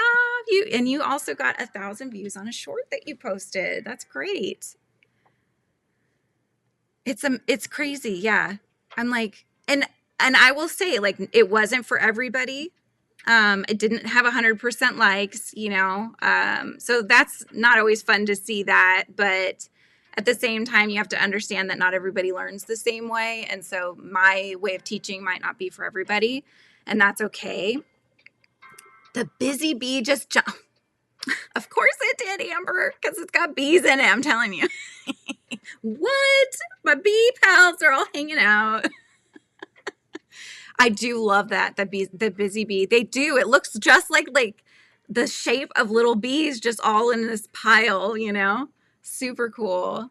You also got 1,000 views on a short that you posted. That's great. It's crazy. Yeah. I'm like, and I will say, like, it wasn't for everybody. It didn't have 100% likes, you know. So that's not always fun to see that, but at the same time, you have to understand that not everybody learns the same way. And so my way of teaching might not be for everybody, and that's okay. The busy bee just jumped. Of course it did, Amber, because it's got bees in it, I'm telling you. What? My bee pals are all hanging out. I do love that, the busy bee. They do. It looks just like the shape of little bees just all in this pile, you know? Super cool.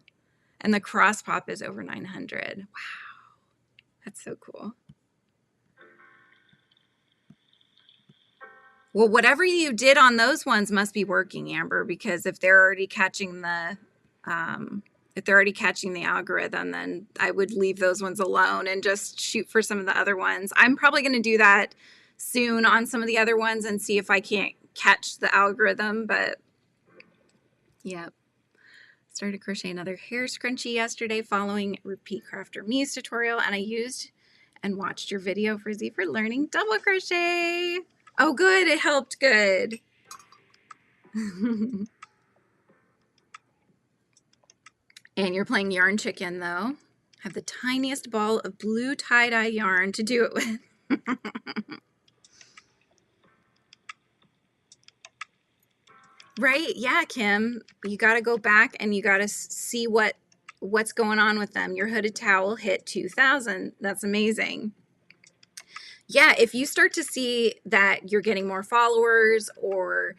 And the cross pop is over 900. Wow. That's so cool. Well, whatever you did on those ones must be working, Amber, because if they're already catching the algorithm, then I would leave those ones alone and just shoot for some of the other ones. I'm probably going to do that soon on some of the other ones and see if I can't catch the algorithm, but yeah. Started crocheting another hair scrunchie yesterday following Repeat Crafter Muse tutorial, and I used and watched your video, Frizzy, for learning double crochet. Oh, good. It helped. Good. And you're playing Yarn Chicken, though. Have the tiniest ball of blue tie-dye yarn to do it with. Right? Yeah, Kim. You got to go back and you got to see what's going on with them. Your hooded towel hit 2,000. That's amazing. Yeah, if you start to see that you're getting more followers or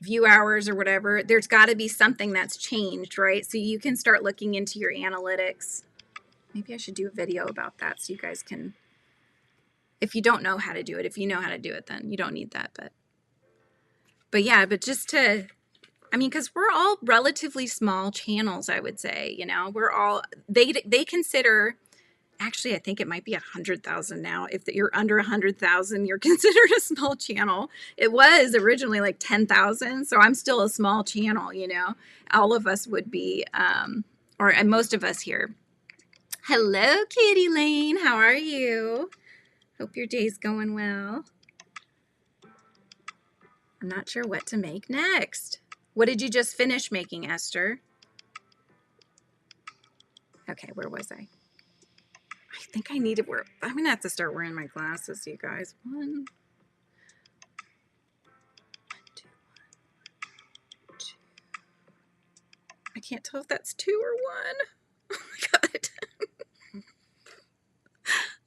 view hours or whatever, there's got to be something that's changed, right? So you can start looking into your analytics. Maybe I should do a video about that so you guys can, if you don't know how to do it. If you know how to do it, then you don't need that. But yeah, but just to, I mean, because we're all relatively small channels, I would say, you know, we're all, they consider, actually, I think it might be 100,000 now. If you're under 100,000, you're considered a small channel. It was originally like 10,000. So I'm still a small channel, you know, all of us would be, and most of us here. Hello, Kitty Lane. How are you? Hope your day's going well. I'm not sure what to make next. What did you just finish making, Esther? Okay, where was I? I think I need to wear, I'm going to have to start wearing my glasses, you guys. One, two. I can't tell if that's 2 or 1. Oh my God.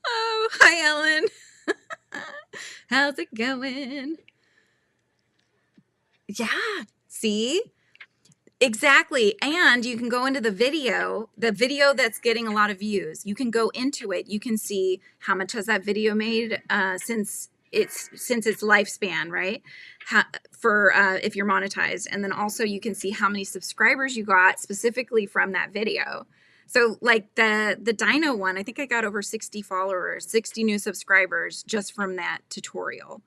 Oh, hi, Ellen. How's it going? Yeah, see? Exactly. And you can go into the video that's getting a lot of views. You can go into it. You can see how much has that video made since its lifespan, right? If you're monetized. And then also you can see how many subscribers you got specifically from that video. So like the Dino one, I think I got over 60 followers, 60 new subscribers just from that tutorial.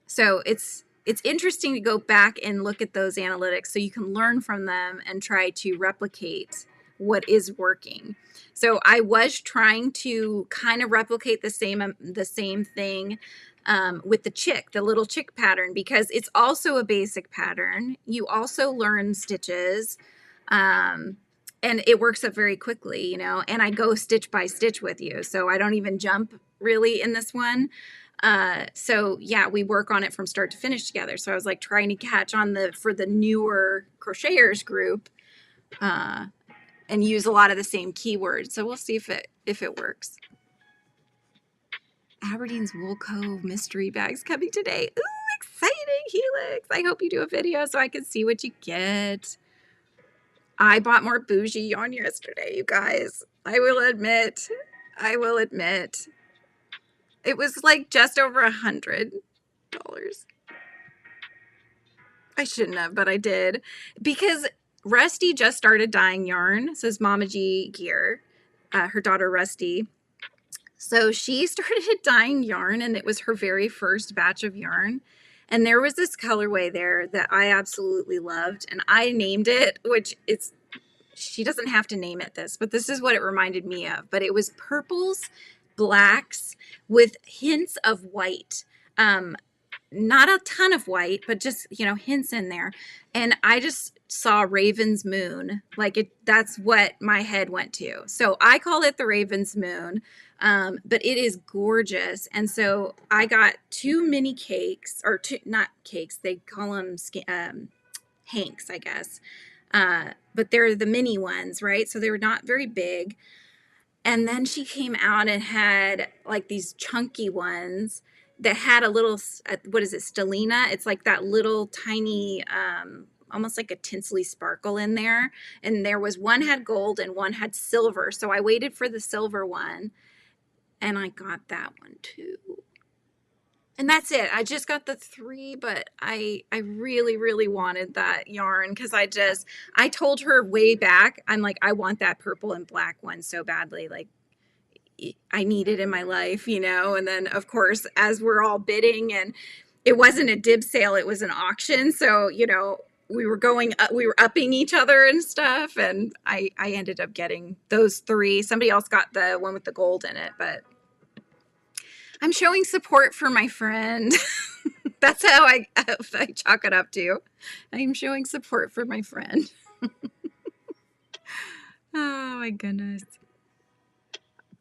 So it's interesting to go back and look at those analytics so you can learn from them and try to replicate what is working. So I was trying to kind of replicate the same thing with the chick, the little chick pattern, because it's also a basic pattern. You also learn stitches. And it works up very quickly, you know, and I go stitch by stitch with you. So I don't even jump really in this one. So yeah, we work on it from start to finish together. So I was like trying to catch on for the newer crocheters group, and use a lot of the same keywords. So we'll see if it works. Aberdeen's Wool Cove mystery bags coming today. Ooh, exciting, Helix. I hope you do a video so I can see what you get. I bought more bougie yarn yesterday, you guys. I will admit. It was like just over $100. I shouldn't have, but I did. Because Rusty just started dyeing yarn. Says Mama G Gear, her daughter Rusty. So she started dyeing yarn, and it was her very first batch of yarn. And there was this colorway there that I absolutely loved, and I named it, she doesn't have to name it this, but this is what it reminded me of. But it was purples, blacks with hints of white. Not a ton of white, but just, you know, hints in there. And I just saw Raven's Moon. Like that's what my head went to. So I call it the Raven's Moon. But it is gorgeous. And so I got 2 mini cakes, or not cakes, they call them hanks, I guess. But they're the mini ones, right? So they were not very big. And then she came out and had like these chunky ones that had a little, what is it, stellina? It's like that little tiny, almost like a tinsely sparkle in there. And there was one had gold and one had silver. So I waited for the silver one, and I got that one too. And that's it. I just got the 3, but I really, really wanted that yarn because I told her way back, I'm like, I want that purple and black one so badly. Like, I need it in my life, you know? And then, of course, as we're all bidding, and it wasn't a dib sale, it was an auction. So, you know, we were upping each other and stuff. And I ended up getting those 3. Somebody else got the one with the gold in it, but I'm showing support for my friend. That's how I chalk it up to. I'm showing support for my friend. Oh my goodness.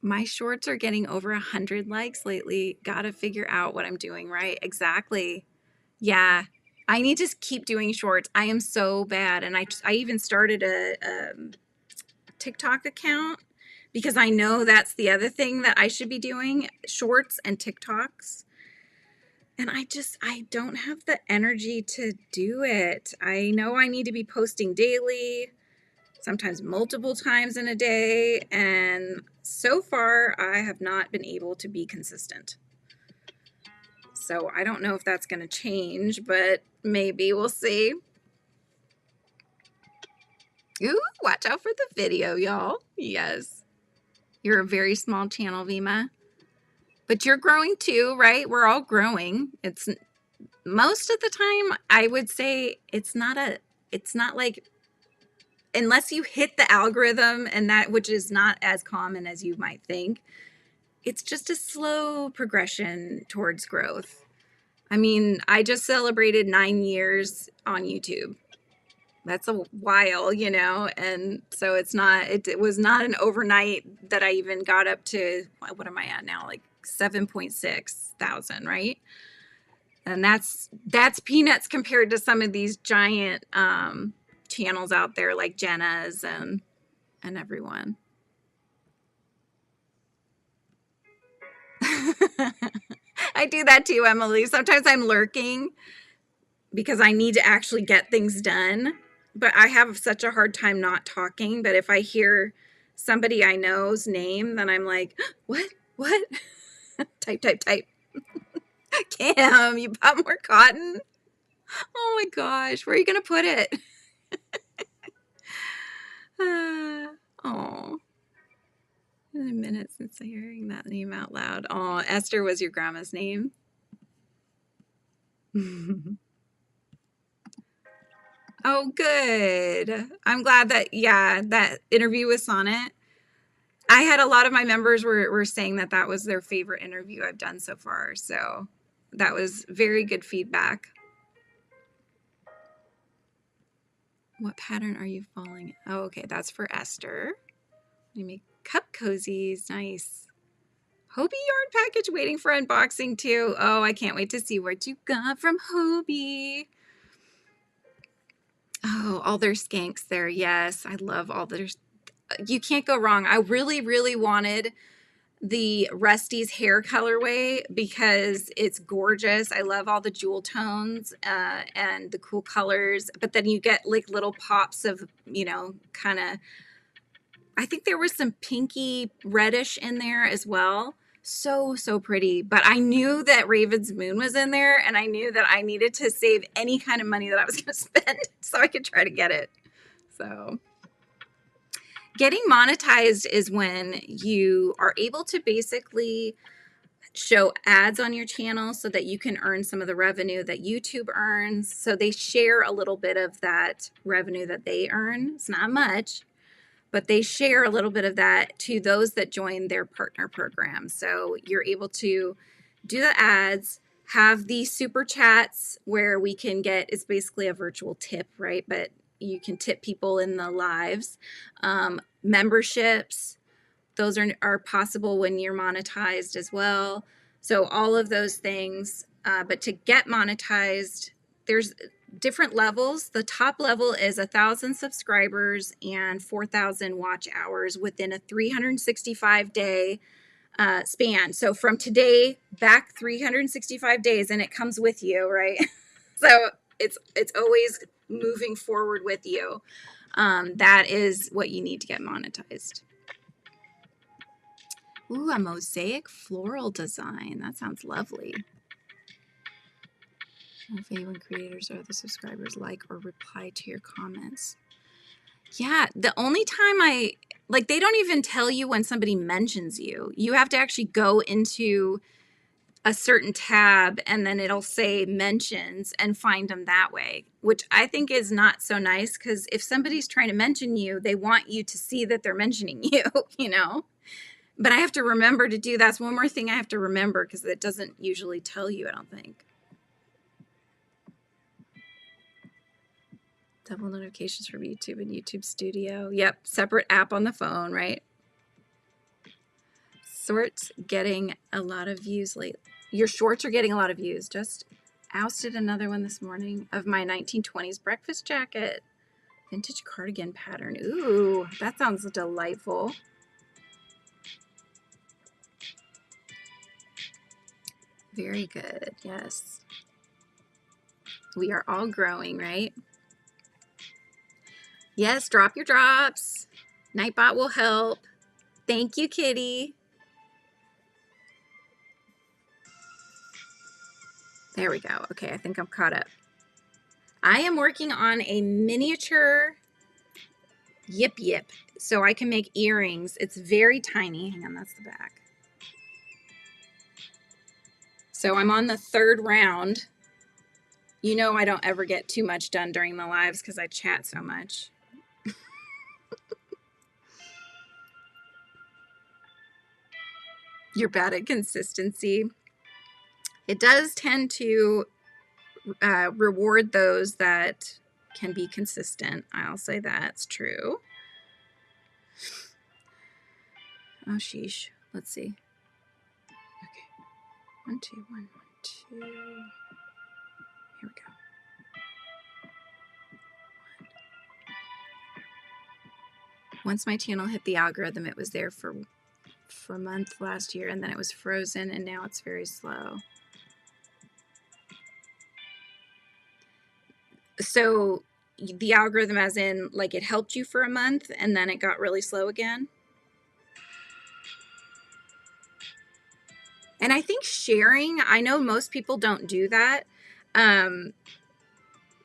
My shorts are getting over 100 likes lately. Gotta figure out what I'm doing right. Exactly. Yeah. I need to keep doing shorts. I am so bad. And I even started a TikTok account because I know that's the other thing that I should be doing, shorts and TikToks. And I don't have the energy to do it. I know I need to be posting daily, sometimes multiple times in a day. And so far, I have not been able to be consistent. So I don't know if that's going to change, but maybe we'll see. Ooh, watch out for the video, y'all. Yes. You're a very small channel, Vima. But you're growing too, right? We're all growing. It's most of the time, I would say it's not like, unless you hit the algorithm, and that, which is not as common as you might think, it's just a slow progression towards growth. I mean, I just celebrated 9 years on YouTube. That's a while, you know, and so it was not an overnight that I even got up to, what am I at now? Like 7.6 thousand, right? And that's peanuts compared to some of these giant channels out there like Jenna's and everyone. I do that too, Emily. Sometimes I'm lurking because I need to actually get things done, but I have such a hard time not talking. But if I hear somebody I know's name, then I'm like, what? Type. Cam, you bought more cotton? Oh my gosh, where are you going to put it? Oh, been a minute since hearing that name out loud. Oh, Esther was your grandma's name. Oh, good. I'm glad that, yeah, that interview with Sonnet. I had a lot of my members were saying that that was their favorite interview I've done so far. So that was very good feedback. What pattern are you following? Oh, okay. That's for Esther. You make cup cozies. Nice. Hobie yarn package waiting for unboxing too. Oh, I can't wait to see what you got from Hobie. Oh, all their skanks there. Yes, I love all their. You can't go wrong. I really, really wanted the Rusty's hair colorway because it's gorgeous. I love all the jewel tones and the cool colors. But then you get like little pops of, you know, kind of. I think there was some pinky reddish in there as well. So pretty. But I knew that Raven's Moon was in there, and I knew that I needed to save any kind of money that I was going to spend so I could try to get it. So getting monetized is when you are able to basically show ads on your channel so that you can earn some of the revenue that YouTube earns. So they share a little bit of that revenue that they earn. It's not much, but they share a little bit of that to those that join their partner program. So you're able to do the ads, have these super chats where we can get, it's basically a virtual tip, right? But you can tip people in the lives. Memberships, those are possible when you're monetized as well. So all of those things, but to get monetized, there's different levels. The top level is 1,000 subscribers and 4,000 watch hours within a 365-day span. So from today back 365 days, and it comes with you, right? So it's always moving forward with you. That is what you need to get monetized. Ooh, a mosaic floral design. That sounds lovely. If anyone creators or other subscribers like or reply to your comments. Yeah, the only time they don't even tell you when somebody mentions you. You have to actually go into a certain tab and then it'll say mentions and find them that way, which I think is not so nice because if somebody's trying to mention you, they want you to see that they're mentioning you, you know? But I have to remember to do that's one more thing I have to remember because it doesn't usually tell you, I don't think. Double notifications from YouTube and YouTube Studio. Yep, separate app on the phone, right? Shorts getting a lot of views lately. Your shorts are getting a lot of views. Just ousted another one this morning of my 1920s breakfast jacket. Vintage cardigan pattern. Ooh, that sounds delightful. Very good, yes. We are all growing, right? Yes, drop your drops. Nightbot will help. Thank you, Kitty. There we go. Okay, I think I'm caught up. I am working on a miniature yip yip so I can make earrings. It's very tiny. Hang on, that's the back. So I'm on the third round. You know I don't ever get too much done during the lives because I chat so much. You're bad at consistency. It does tend to reward those that can be consistent. I'll say that's true. Oh, sheesh. Let's see. Okay. 1, 2, 1, 1, 2. Here we go. Once my channel hit the algorithm, it was there for a month last year, and then it was frozen, and now it's very slow. So the algorithm as in like it helped you for a month and then it got really slow again. And I think sharing, I know most people don't do that.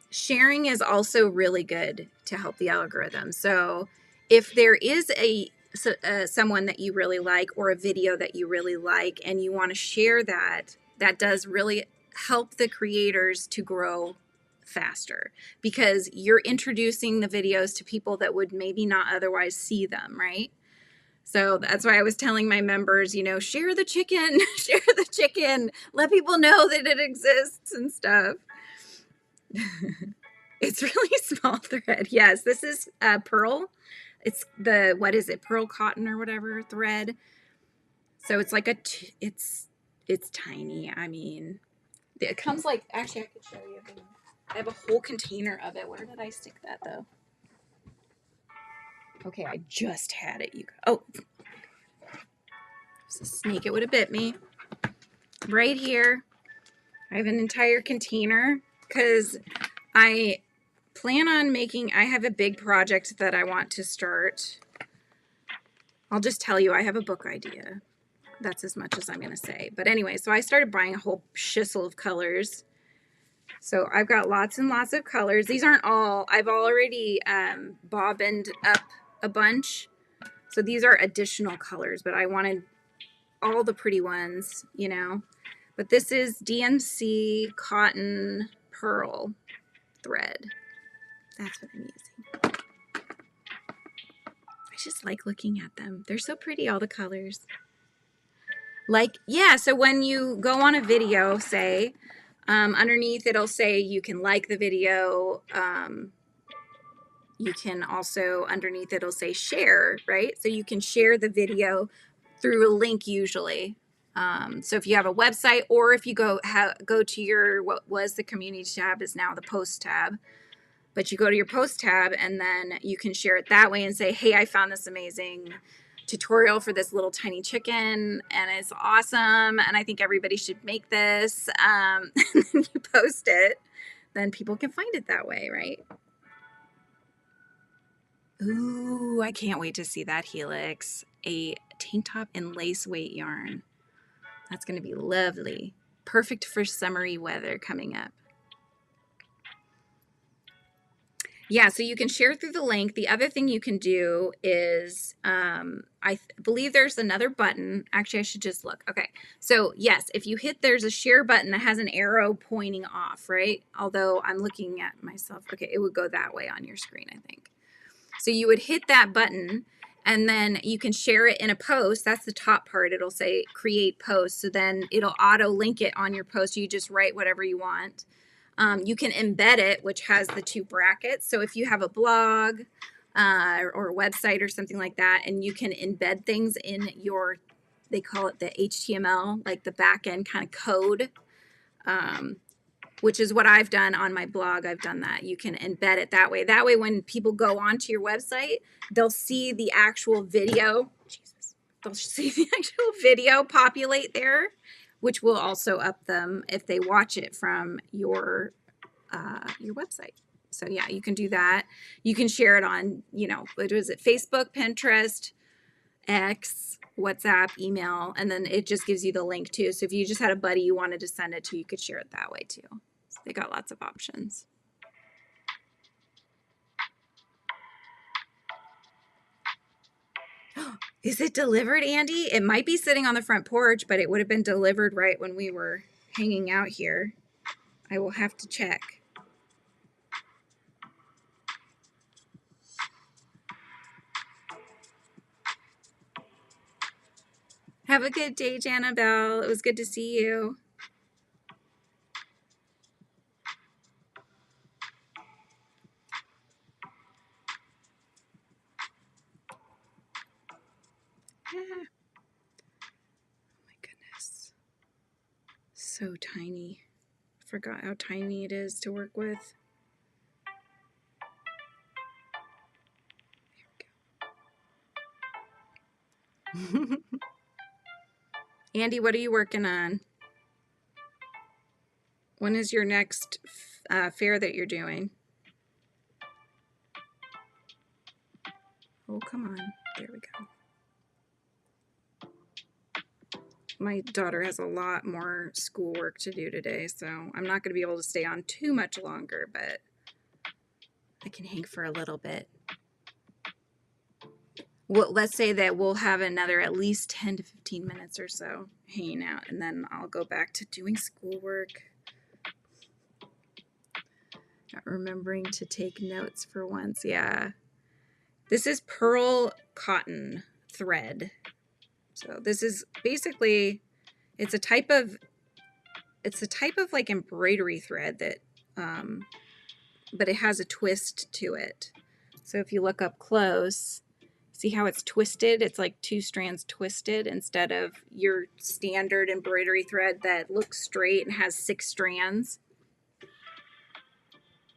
Sharing is also really good to help the algorithm. So if there is someone that you really like or a video that you really like and you want to share that, that does really help the creators to grow faster because you're introducing the videos to people that would maybe not otherwise see them, right? So that's why I was telling my members, you know, share the chicken, share the chicken, let people know that it exists and stuff. It's really small thread. Yes, this is pearl. It's the, what is it, pearl cotton or whatever thread. So it's like it's tiny. I mean, it comes like, actually I could show you. I have a whole container of it. Where did I stick that though? Okay, I just had it. Oh, it's a snake. It would have bit me. Right here. I have an entire container because I plan on making, I have a big project that I want to start. I'll just tell you, I have a book idea. That's as much as I'm going to say. But anyway, so I started buying a whole shissel of colors. So I've got lots and lots of colors. These aren't all, I've already bobbined up a bunch. So these are additional colors, but I wanted all the pretty ones, you know. But this is DMC cotton pearl thread. That's what I'm using. I just like looking at them. They're so pretty, all the colors. Like, yeah, so when you go on a video, say, underneath it'll say you can like the video. You can also, underneath it'll say share, right? So you can share the video through a link usually. So if you have a website or if you go to your, what was the community tab is now the post tab, but you go to your post tab and then you can share it that way and say, hey, I found this amazing tutorial for this little tiny chicken and it's awesome and I think everybody should make this. And then you post it, then people can find it that way, right? Ooh, I can't wait to see that helix. A tank top and lace weight yarn. That's going to be lovely. Perfect for summery weather coming up. Yeah, so you can share through the link. The other thing you can do is, I believe there's another button. Actually, I should just look. Okay, so yes, if you hit, there's a share button that has an arrow pointing off, right? Although I'm looking at myself. Okay, it would go that way on your screen, I think. So you would hit that button and then you can share it in a post. That's the top part. It'll say create post. So then it'll auto link it on your post. You just write whatever you want. You can embed it, which has the two brackets. So if you have a blog or a website or something like that, and you can embed things in your, they call it the HTML, like the back end kind of code, which is what I've done on my blog. I've done that. You can embed it that way. That way, when people go onto your website, they'll see the actual video. Jesus. They'll see the actual video populate there, which will also up them if they watch it from your website. So yeah, you can do that. You can share it on, you know, what is it? Facebook, Pinterest, X, WhatsApp, email, and then it just gives you the link too. So if you just had a buddy you wanted to send it to, you could share it that way too. So they got lots of options. Is it delivered, Andy? It might be sitting on the front porch, but it would have been delivered right when we were hanging out here. I will have to check. Have a good day, Janabelle. It was good to see you. Yeah. Oh my goodness. So tiny. Forgot how tiny it is to work with. There we go. Andy, what are you working on? When is your next fair that you're doing? Oh, come on. There we go. My daughter has a lot more schoolwork to do today, so I'm not going to be able to stay on too much longer, but I can hang for a little bit. well, let's say that we'll have another at least 10 to 15 minutes or so hanging out, and then I'll go back to doing schoolwork. Not remembering to take notes for once. Yeah. This is pearl cotton thread. So this is basically, it's a type of like embroidery thread that, but it has a twist to it. So if you look up close, see how it's twisted? It's like 2 strands twisted instead of your standard embroidery thread that looks straight and has 6 strands.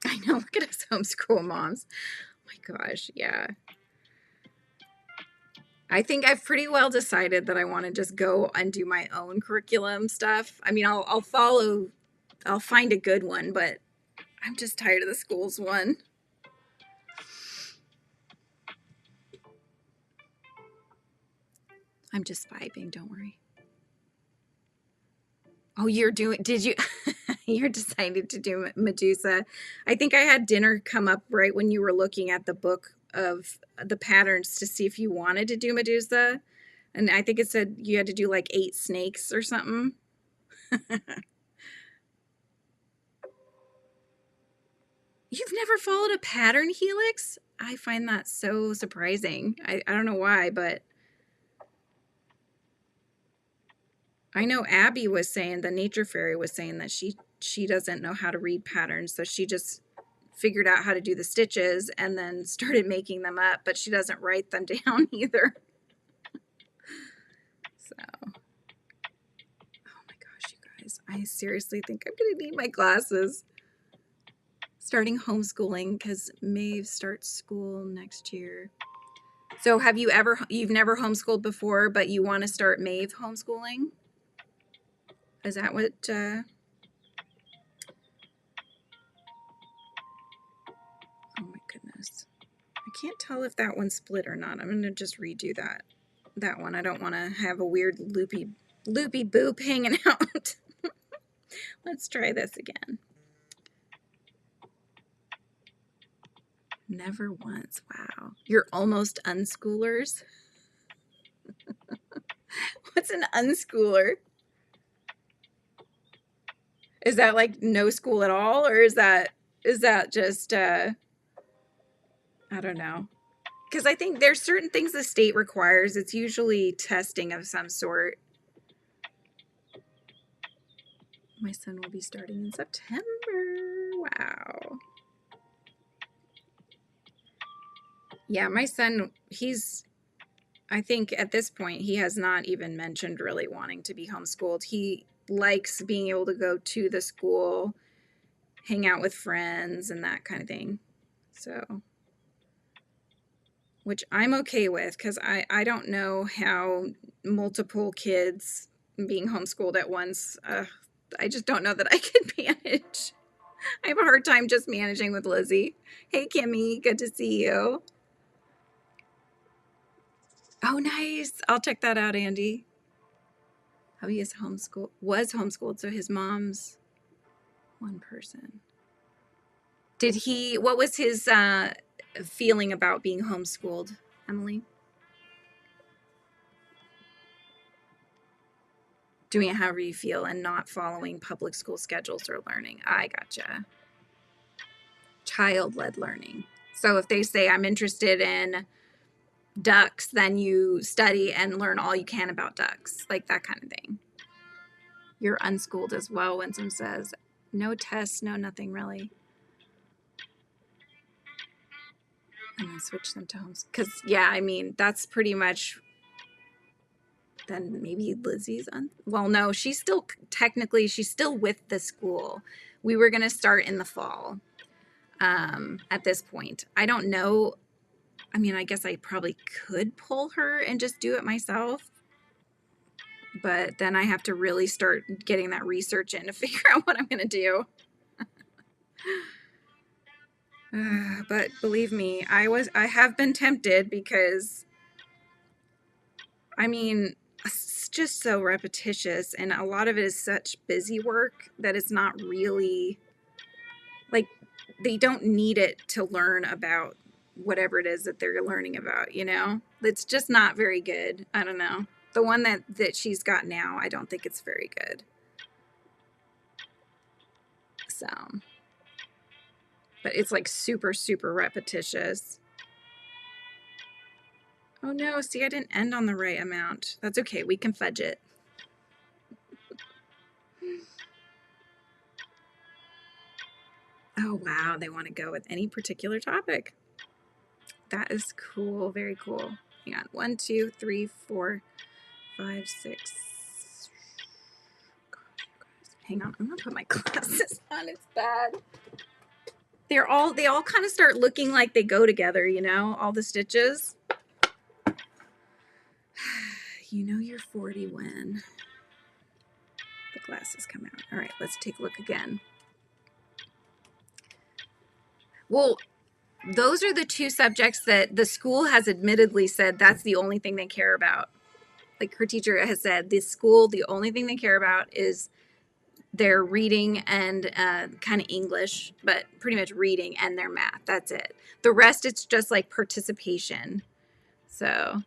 I know, look at us homeschool moms. Oh my gosh, yeah. I think I've pretty well decided that I want to just go and do my own curriculum stuff. I mean, I'll find a good one, but I'm just tired of the schools one. I'm just vibing, don't worry. Oh, you're decided to do Medusa. I think I had dinner come up right when you were looking at the book of the patterns to see if you wanted to do Medusa. And I think it said you had to do like 8 snakes or something. You've never followed a pattern helix? I find that so surprising. I don't know why, but I know Abby was saying, the nature fairy was saying that she doesn't know how to read patterns, so she just figured out how to do the stitches and then started making them up, but she doesn't write them down either. So, oh my gosh, you guys, I seriously think I'm gonna need my glasses. Starting homeschooling because Maeve starts school next year. So you've never homeschooled before, but you want to start Maeve homeschooling? Is that what, oh my goodness. I can't tell if that one's split or not. I'm going to just redo that one. I don't want to have a weird loopy boop hanging out. Let's try this again. Never once. Wow. You're almost unschoolers? What's an unschooler? Is that like no school at all? Or is that just, I don't know. Because I think there's certain things the state requires. It's usually testing of some sort. My son will be starting in September. Wow. Yeah, my son, I think at this point, he has not even mentioned really wanting to be homeschooled. He likes being able to go to the school, hang out with friends, and that kind of thing. So, which I'm okay with, because I don't know how multiple kids being homeschooled at once, I just don't know that I could manage. I have a hard time just managing with Lizzie. Hey, Kimmy, good to see you. Oh, nice. I'll check that out, Andy. Oh, he is was homeschooled, so his mom's one person. What was his feeling about being homeschooled, Emily? Doing it however you feel and not following public school schedules or learning. I gotcha. Child-led learning. So if they say, I'm interested in ducks, then you study and learn all you can about ducks, like that kind of thing. You're unschooled as well, Winsome says. No tests, no nothing really. I'm going to switch them to homes. Because, yeah, I mean, that's pretty much, then maybe Lizzie's well, no, she's still with the school. We were going to start in the fall at this point. I don't know. I mean, I guess I probably could pull her and just do it myself. But then I have to really start getting that research in to figure out what I'm going to do. But believe me, I have been tempted because, I mean, it's just so repetitious and a lot of it is such busy work that it's not really, like, they don't need it to learn about whatever it is that they're learning about, you know? It's just not very good. I don't know. The one that she's got now, I don't think it's very good. So, but it's like super, super repetitious. Oh no, see, I didn't end on the right amount. That's okay, we can fudge it. Oh wow, they want to go with any particular topic. That is cool, very cool. Hang on, 1, 2, 3, 4, 5, 6. Hang on, I'm gonna put my glasses on, it's bad. They all kind of start looking like they go together, you know, all the stitches. You know you're 40 when the glasses come out. All right, let's take a look again. Well, those are the two subjects that the school has admittedly said that's the only thing they care about. Like her teacher has said, the school, the only thing they care about is their reading and kind of English, but pretty much reading and their math. That's it. The rest, it's just like participation. So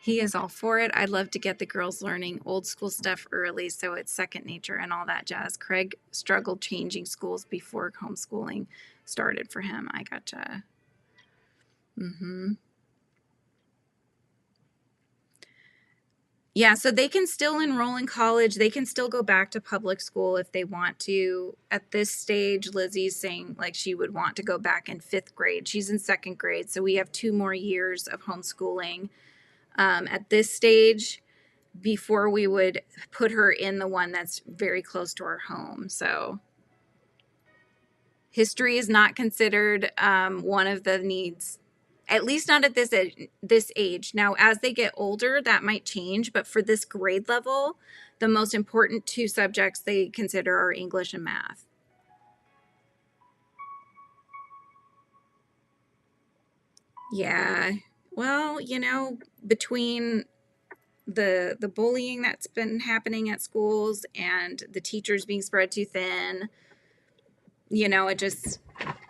he is all for it. I'd love to get the girls learning old school stuff early so it's second nature and all that jazz. Craig struggled changing schools before homeschooling started for him. I gotcha. Yeah, so they can still enroll in college. They can still go back to public school if they want to. At this stage, Lizzie's saying like she would want to go back in 5th grade. She's in 2nd grade, so we have 2 more years of homeschooling at this stage before we would put her in the one that's very close to our home. So history is not considered one of the needs, at least not at this age. Now, as they get older, that might change, but for this grade level, the most important 2 subjects they consider are English and math. Yeah, well, you know, between the bullying that's been happening at schools and the teachers being spread too thin, you know, it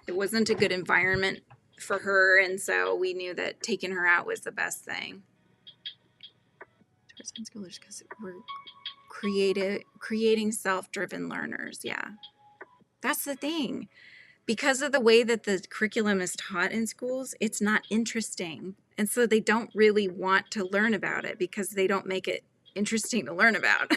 wasn't a good environment for her, and so we knew that taking her out was the best thing. Towards unschoolers, because we're creating self-driven learners. Yeah, that's the thing. Because of the way that the curriculum is taught in schools, it's not interesting, and so they don't really want to learn about it because they don't make it interesting to learn about.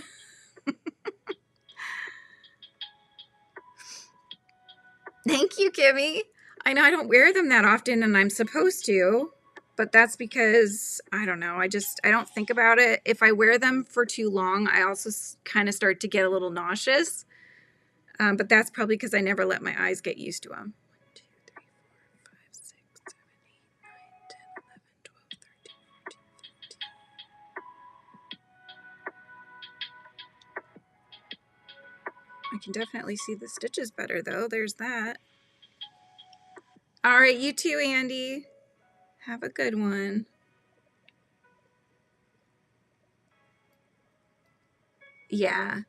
Thank you, Kimmy. I know I don't wear them that often, and I'm supposed to, but that's because, I don't know, I don't think about it. If I wear them for too long, I also kind of start to get a little nauseous, but that's probably because I never let my eyes get used to them. 1, 2, 3, 4, 5, 6, 7, 8, 9, 10, 11, 12, 13, 14, 15. I can definitely see the stitches better, though. There's that. All right, you too, Andy. Have a good one. Yeah.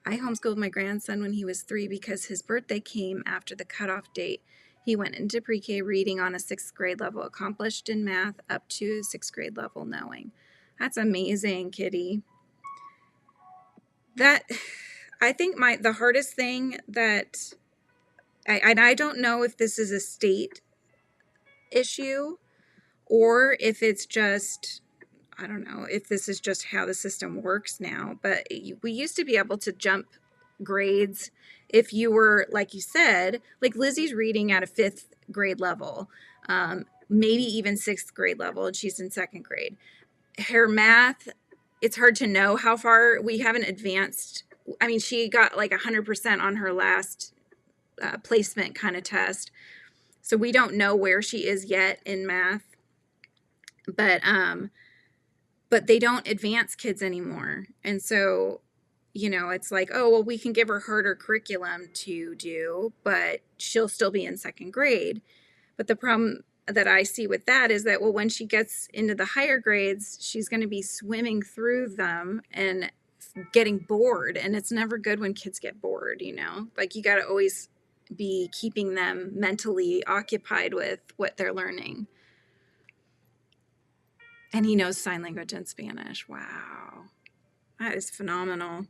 I homeschooled my grandson when he was 3 because his birthday came after the cutoff date. He went into pre-K reading on a 6th grade level, accomplished in math up to 6th grade level knowing. That's amazing, Kitty. That, I think the hardest thing that, I don't know if this is a state issue or if it's just, I don't know if this is just how the system works now, but we used to be able to jump grades if you were, like you said, like Lizzie's reading at a 5th grade level, maybe even 6th grade level, and she's in 2nd grade. Her math, it's hard to know how far. We haven't advanced. I mean, she got like 100% on her last placement kind of test, so we don't know where she is yet in math, but they don't advance kids anymore. And so, you know, it's like, oh, well, we can give her harder curriculum to do, but she'll still be in 2nd grade. But the problem that I see with that is that, well, when she gets into the higher grades, she's going to be swimming through them and getting bored, and it's never good when kids get bored, you know? Like, you got to always be keeping them mentally occupied with what they're learning. And he knows sign language and Spanish. Wow. That is phenomenal.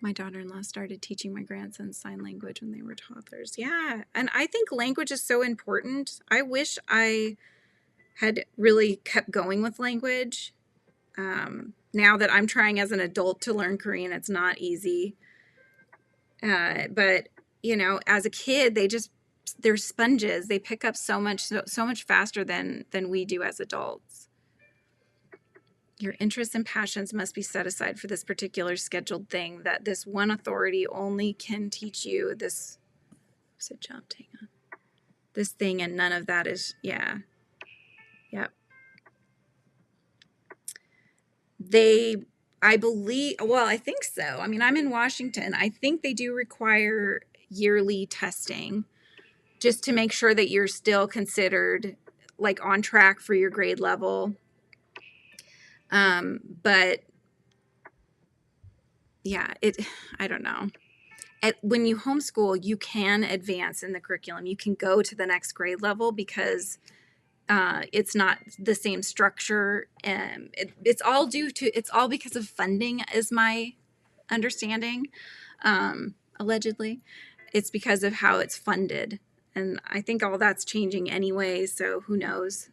My daughter-in-law started teaching my grandson sign language when they were toddlers. Yeah, and I think language is so important. I wish I had really kept going with language. Now that I'm trying as an adult to learn Korean, it's not easy. But, you know, as a kid, they're sponges. They pick up so much faster than we do as adults. Your interests and passions must be set aside for this particular scheduled thing, that this one authority only can teach you this. What's it jumped? Hang on. This thing, and none of that is, yeah. Yep. I believe, well, I think so. I mean, I'm in Washington. I think they do require yearly testing just to make sure that you're still considered like on track for your grade level. But yeah, I don't know. When you homeschool, you can advance in the curriculum. You can go to the next grade level because it's not the same structure. It's all because of funding, is my understanding. Allegedly, it's because of how it's funded. And I think all that's changing anyway. So who knows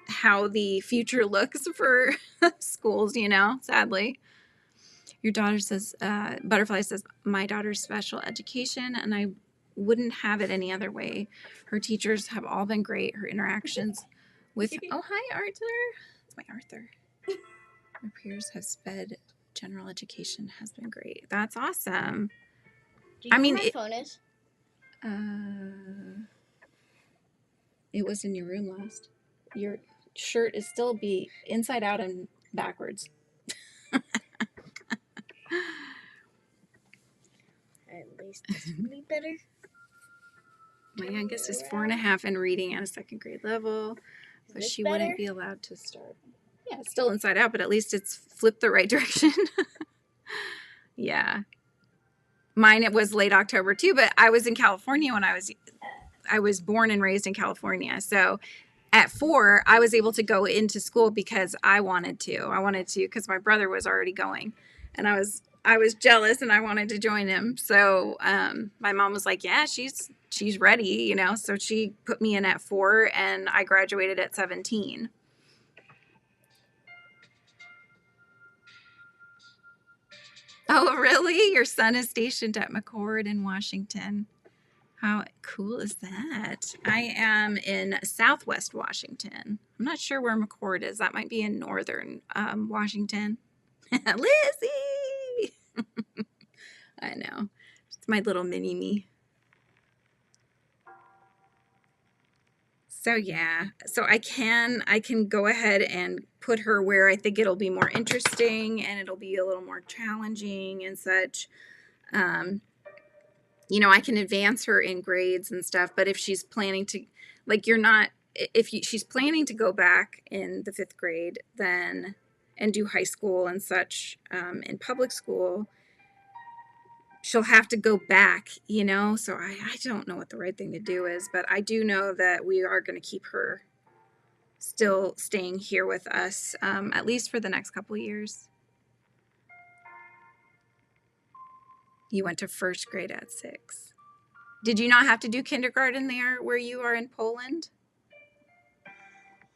how the future looks for schools, you know, sadly. Your daughter says, Butterfly says, my daughter's special education, and I wouldn't have it any other way. Her teachers have all been great. Her interactions with, oh, hi, Arthur. It's my Arthur. Her peers have sped. General education has been great. That's awesome. Do you know where my phone is? It was in your room last. Your shirt is still be inside out and backwards. At least this would be better. My youngest is 4.5 and reading at a second grade level, but she wouldn't be allowed to start. Yeah, it's still inside out, but at least it's flipped the right direction. Yeah. Mine, it was late October too, but I was in California when I was born and raised in California. So at 4, I was able to go into school because I wanted to. Because my brother was already going, and I was jealous and I wanted to join him. So my mom was like, yeah, she's ready, you know. So she put me in at 4, and I graduated at 17. Oh, really? Your son is stationed at McCord in Washington. How cool is that? I am in Southwest Washington. I'm not sure where McCord is. That might be in northern Washington. Lizzie! I know. It's my little mini-me. So yeah, so I can go ahead and put her where I think it'll be more interesting and it'll be a little more challenging and such. You know, I can advance her in grades and stuff, but if she's planning to, like, she's planning to go back in the 5th grade then and do high school and such in public school, she'll have to go back, you know. So I don't know what the right thing to do is, but I do know that we are going to keep her still staying here with us, at least for the next couple years. You went to 1st grade at 6. Did you not have to do kindergarten there where you are in Poland?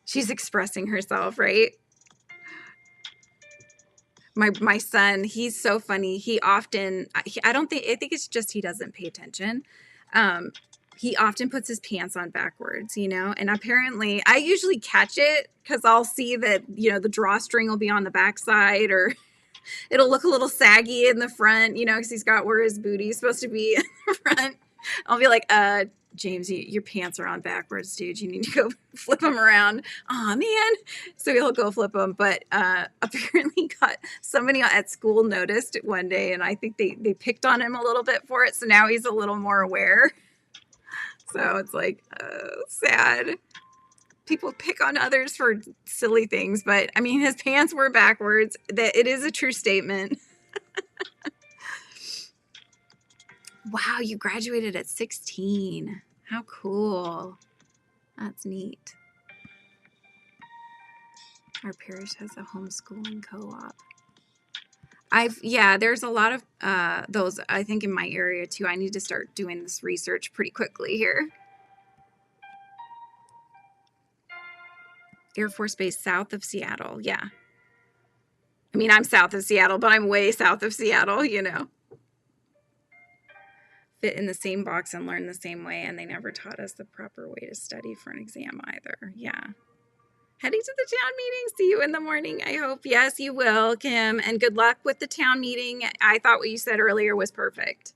She's expressing herself, right? My son, he's so funny. He often, I think it's just he doesn't pay attention. He often puts his pants on backwards, you know, and apparently I usually catch it because I'll see that, you know, the drawstring will be on the backside, or it'll look a little saggy in the front, you know, because he's got where his booty's supposed to be in the front. I'll be like, James, your pants are on backwards, dude. You need to go flip them around. Aw, man. So he'll go flip them. But apparently somebody at school noticed it one day, and I think they picked on him a little bit for it. So now he's a little more aware. So it's like, sad. people pick on others for silly things, but I mean, his pants were backwards. That it is a true statement. Wow, you graduated at 16. How cool. That's neat. Our parish has a homeschooling co-op. There's a lot of those, I think, in my area too. I need to start doing this research pretty quickly here. Air Force Base south of Seattle. Yeah. I mean, I'm south of Seattle, but I'm way south of Seattle, you know. Fit in the same box and learn the same way, and they never taught us the proper way to study for an exam either. Yeah. Heading to the town meeting. See you in the morning, I hope. Yes, you will, Kim. And good luck with the town meeting. I thought what you said earlier was perfect.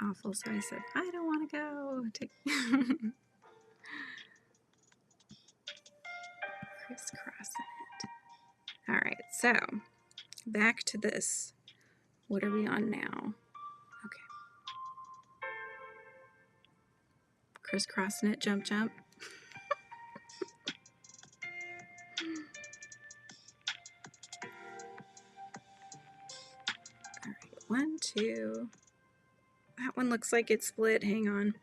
Awful, so I said, I don't want to go. Crisscrossing it. All right, so back to this. What are we on now? Okay. Crisscrossing it, jump, jump. All right, 1, 2. That one looks like it's split. Hang on.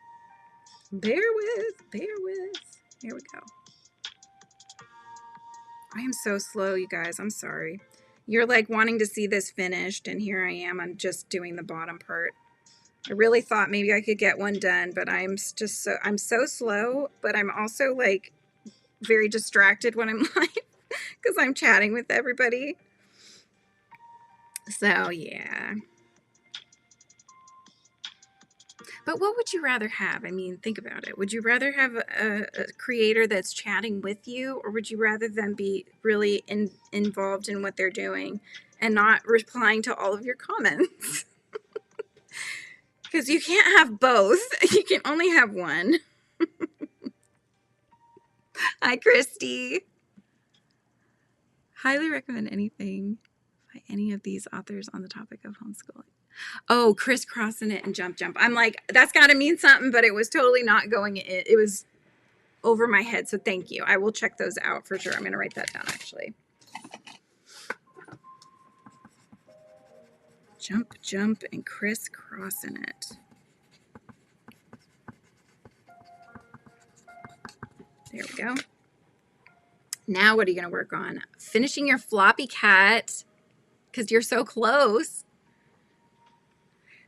Bear with. Here we go. I am so slow, you guys. I'm sorry. You're like wanting to see this finished, and here I am. I'm just doing the bottom part. I really thought maybe I could get one done, but I'm so slow, but I'm also like very distracted when I'm live because I'm chatting with everybody. So yeah. But what would you rather have? I mean, think about it. Would you rather have a creator that's chatting with you, or would you rather them be really involved in what they're doing and not replying to all of your comments? Because you can't have both. You can only have one. Hi, Christy. Highly recommend anything by any of these authors on the topic of homeschooling. Oh, crisscrossing it and jump, jump. I'm like, that's got to mean something, but it was totally not going. It was over my head. So thank you. I will check those out for sure. I'm going to write that down actually. Jump, jump, and crisscrossing it. There we go. Now what are you going to work on? Finishing your floppy cat because you're so close.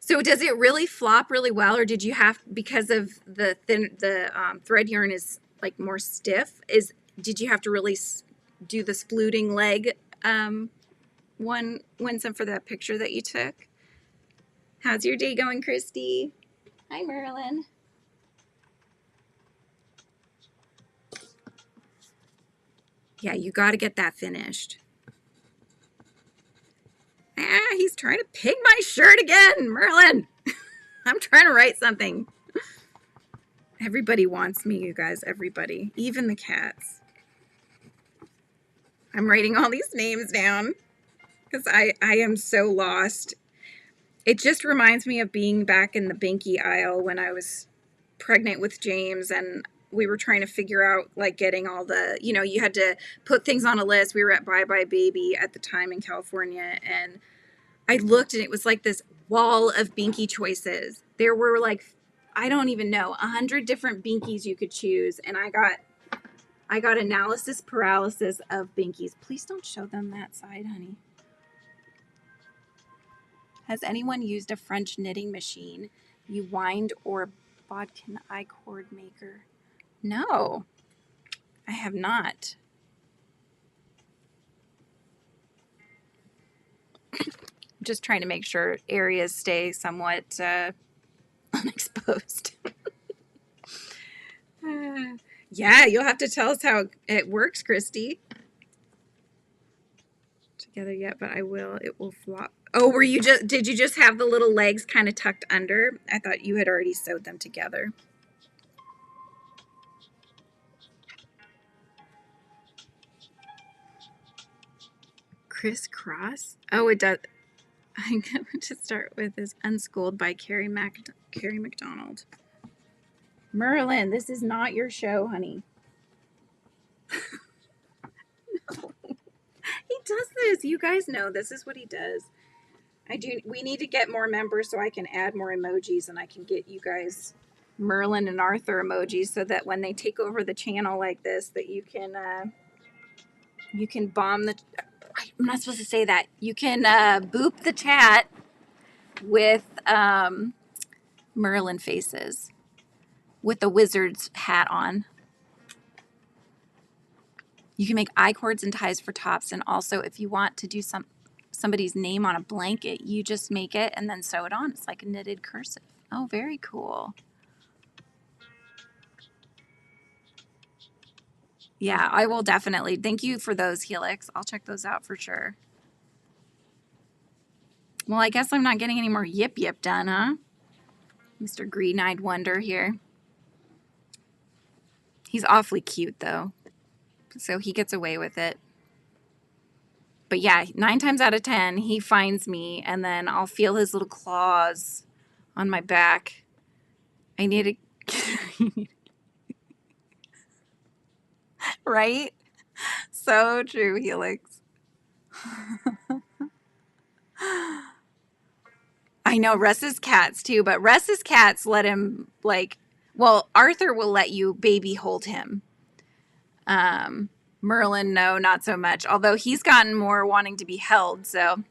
So does it really flop really well, or did you have, because of the thread yarn is like more stiff, did you have to really do the splooting leg one for that picture that you took? How's your day going, Christy? Hi, Merlin. Yeah, you got to get that finished. He's trying to pig my shirt again, Merlin. I'm trying to write something. Everybody wants me, you guys. Everybody, even the cats. I'm writing all these names down because I am so lost. It just reminds me of being back in the Binky aisle when I was pregnant with James, and we were trying to figure out like getting all the, you had to put things on a list. We were at Bye Bye Baby at the time in California, and I looked and it was like this wall of Binky choices. There were like, I don't even know, 100 different Binkies you could choose, and I got analysis paralysis of Binkies. Please don't show them that side, honey. Has anyone used a French knitting machine? You wind or bodkin I-cord maker? No, I have not. Just trying to make sure areas stay somewhat unexposed. Yeah, you'll have to tell us how it works, Christy. Together yet, but I will. It will flop. Oh, did you just have the little legs kind of tucked under? I thought you had already sewed them together. Crisscross? Oh, it does. I'm going to start with is Unschooled by Carrie MacDonald. Merlin, this is not your show, honey. No. He does this. You guys know this is what he does. We need to get more members so I can add more emojis and I can get you guys Merlin and Arthur emojis so that when they take over the channel like this, that you can bomb the. I'm not supposed to say that. You can boop the chat with Merlin faces with the wizard's hat on. You can make I-cords and ties for tops, and also if you want to do somebody's name on a blanket, you just make it and then sew it on. It's like a knitted cursive. Oh, very cool. Yeah, I will definitely. Thank you for those, Helix. I'll check those out for sure. Well, I guess I'm not getting any more yip yip done, huh? Mr. Green-Eyed Wonder here. He's awfully cute, though, so he gets away with it. But yeah, 9 times out of 10, he finds me, and then I'll feel his little claws on my back. I need to... Right? So true, Helix. I know Russ's cats too, but Russ's cats let him, like, well, Arthur will let you baby hold him. Merlin, no, not so much. Although he's gotten more wanting to be held, so.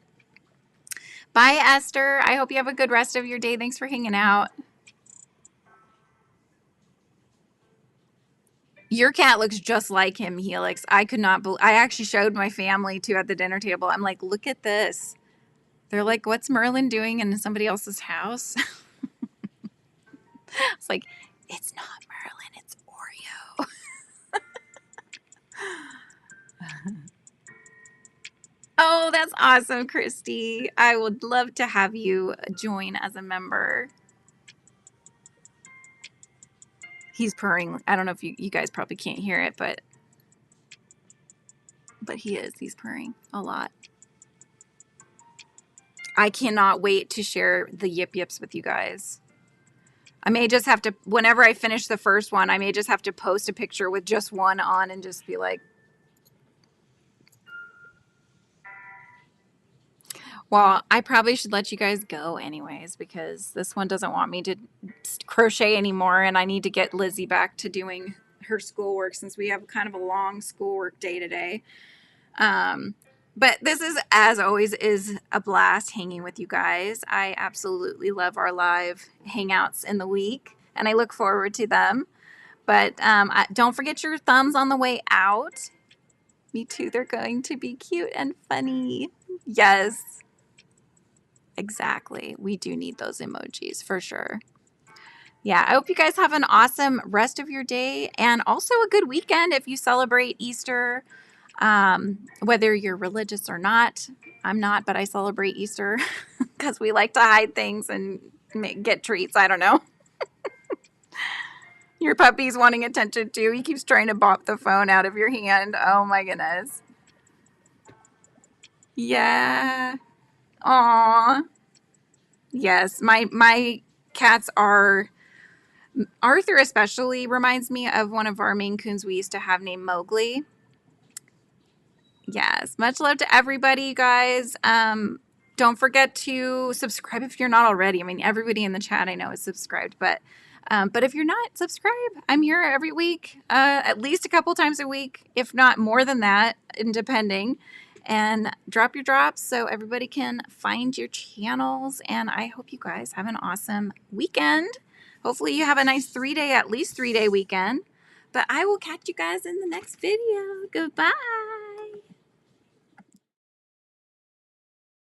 Bye, Esther. I hope you have a good rest of your day. Thanks for hanging out. Your cat looks just like him, Helix. I could not believe. I actually showed my family too at the dinner table. I'm like, look at this. They're like, what's Merlin doing in somebody else's house? It's like, it's not Merlin, it's Oreo. Oh, that's awesome, Christy. I would love to have you join as a member. He's purring. I don't know if you guys probably can't hear it, but he is. He's purring a lot. I cannot wait to share the yip yips with you guys. I may just have to, whenever I finish the first one, I may just have to post a picture with just one on and just be like, well, I probably should let you guys go anyways, because this one doesn't want me to crochet anymore, and I need to get Lizzie back to doing her schoolwork since we have kind of a long schoolwork day today. But this is, as always, is a blast hanging with you guys. I absolutely love our live hangouts in the week, and I look forward to them. But don't forget your thumbs on the way out. Me too. They're going to be cute and funny. Yes. Exactly. We do need those emojis for sure. Yeah, I hope you guys have an awesome rest of your day and also a good weekend if you celebrate Easter, whether you're religious or not. I'm not, but I celebrate Easter because we like to hide things and get treats. I don't know. Your puppy's wanting attention too. He keeps trying to bop the phone out of your hand. Oh my goodness. Yeah. Aw. Yes, my cats are, Arthur especially reminds me of one of our Maine Coons we used to have named Mowgli. Yes, much love to everybody, you guys. Don't forget to subscribe if you're not already. I mean, everybody in the chat I know is subscribed, but if you're not, subscribe. I'm here every week, at least a couple times a week, if not more than that, depending. And drop your drops so everybody can find your channels. And I hope you guys have an awesome weekend. Hopefully you have a nice at least 3-day weekend. But I will catch you guys in the next video. Goodbye.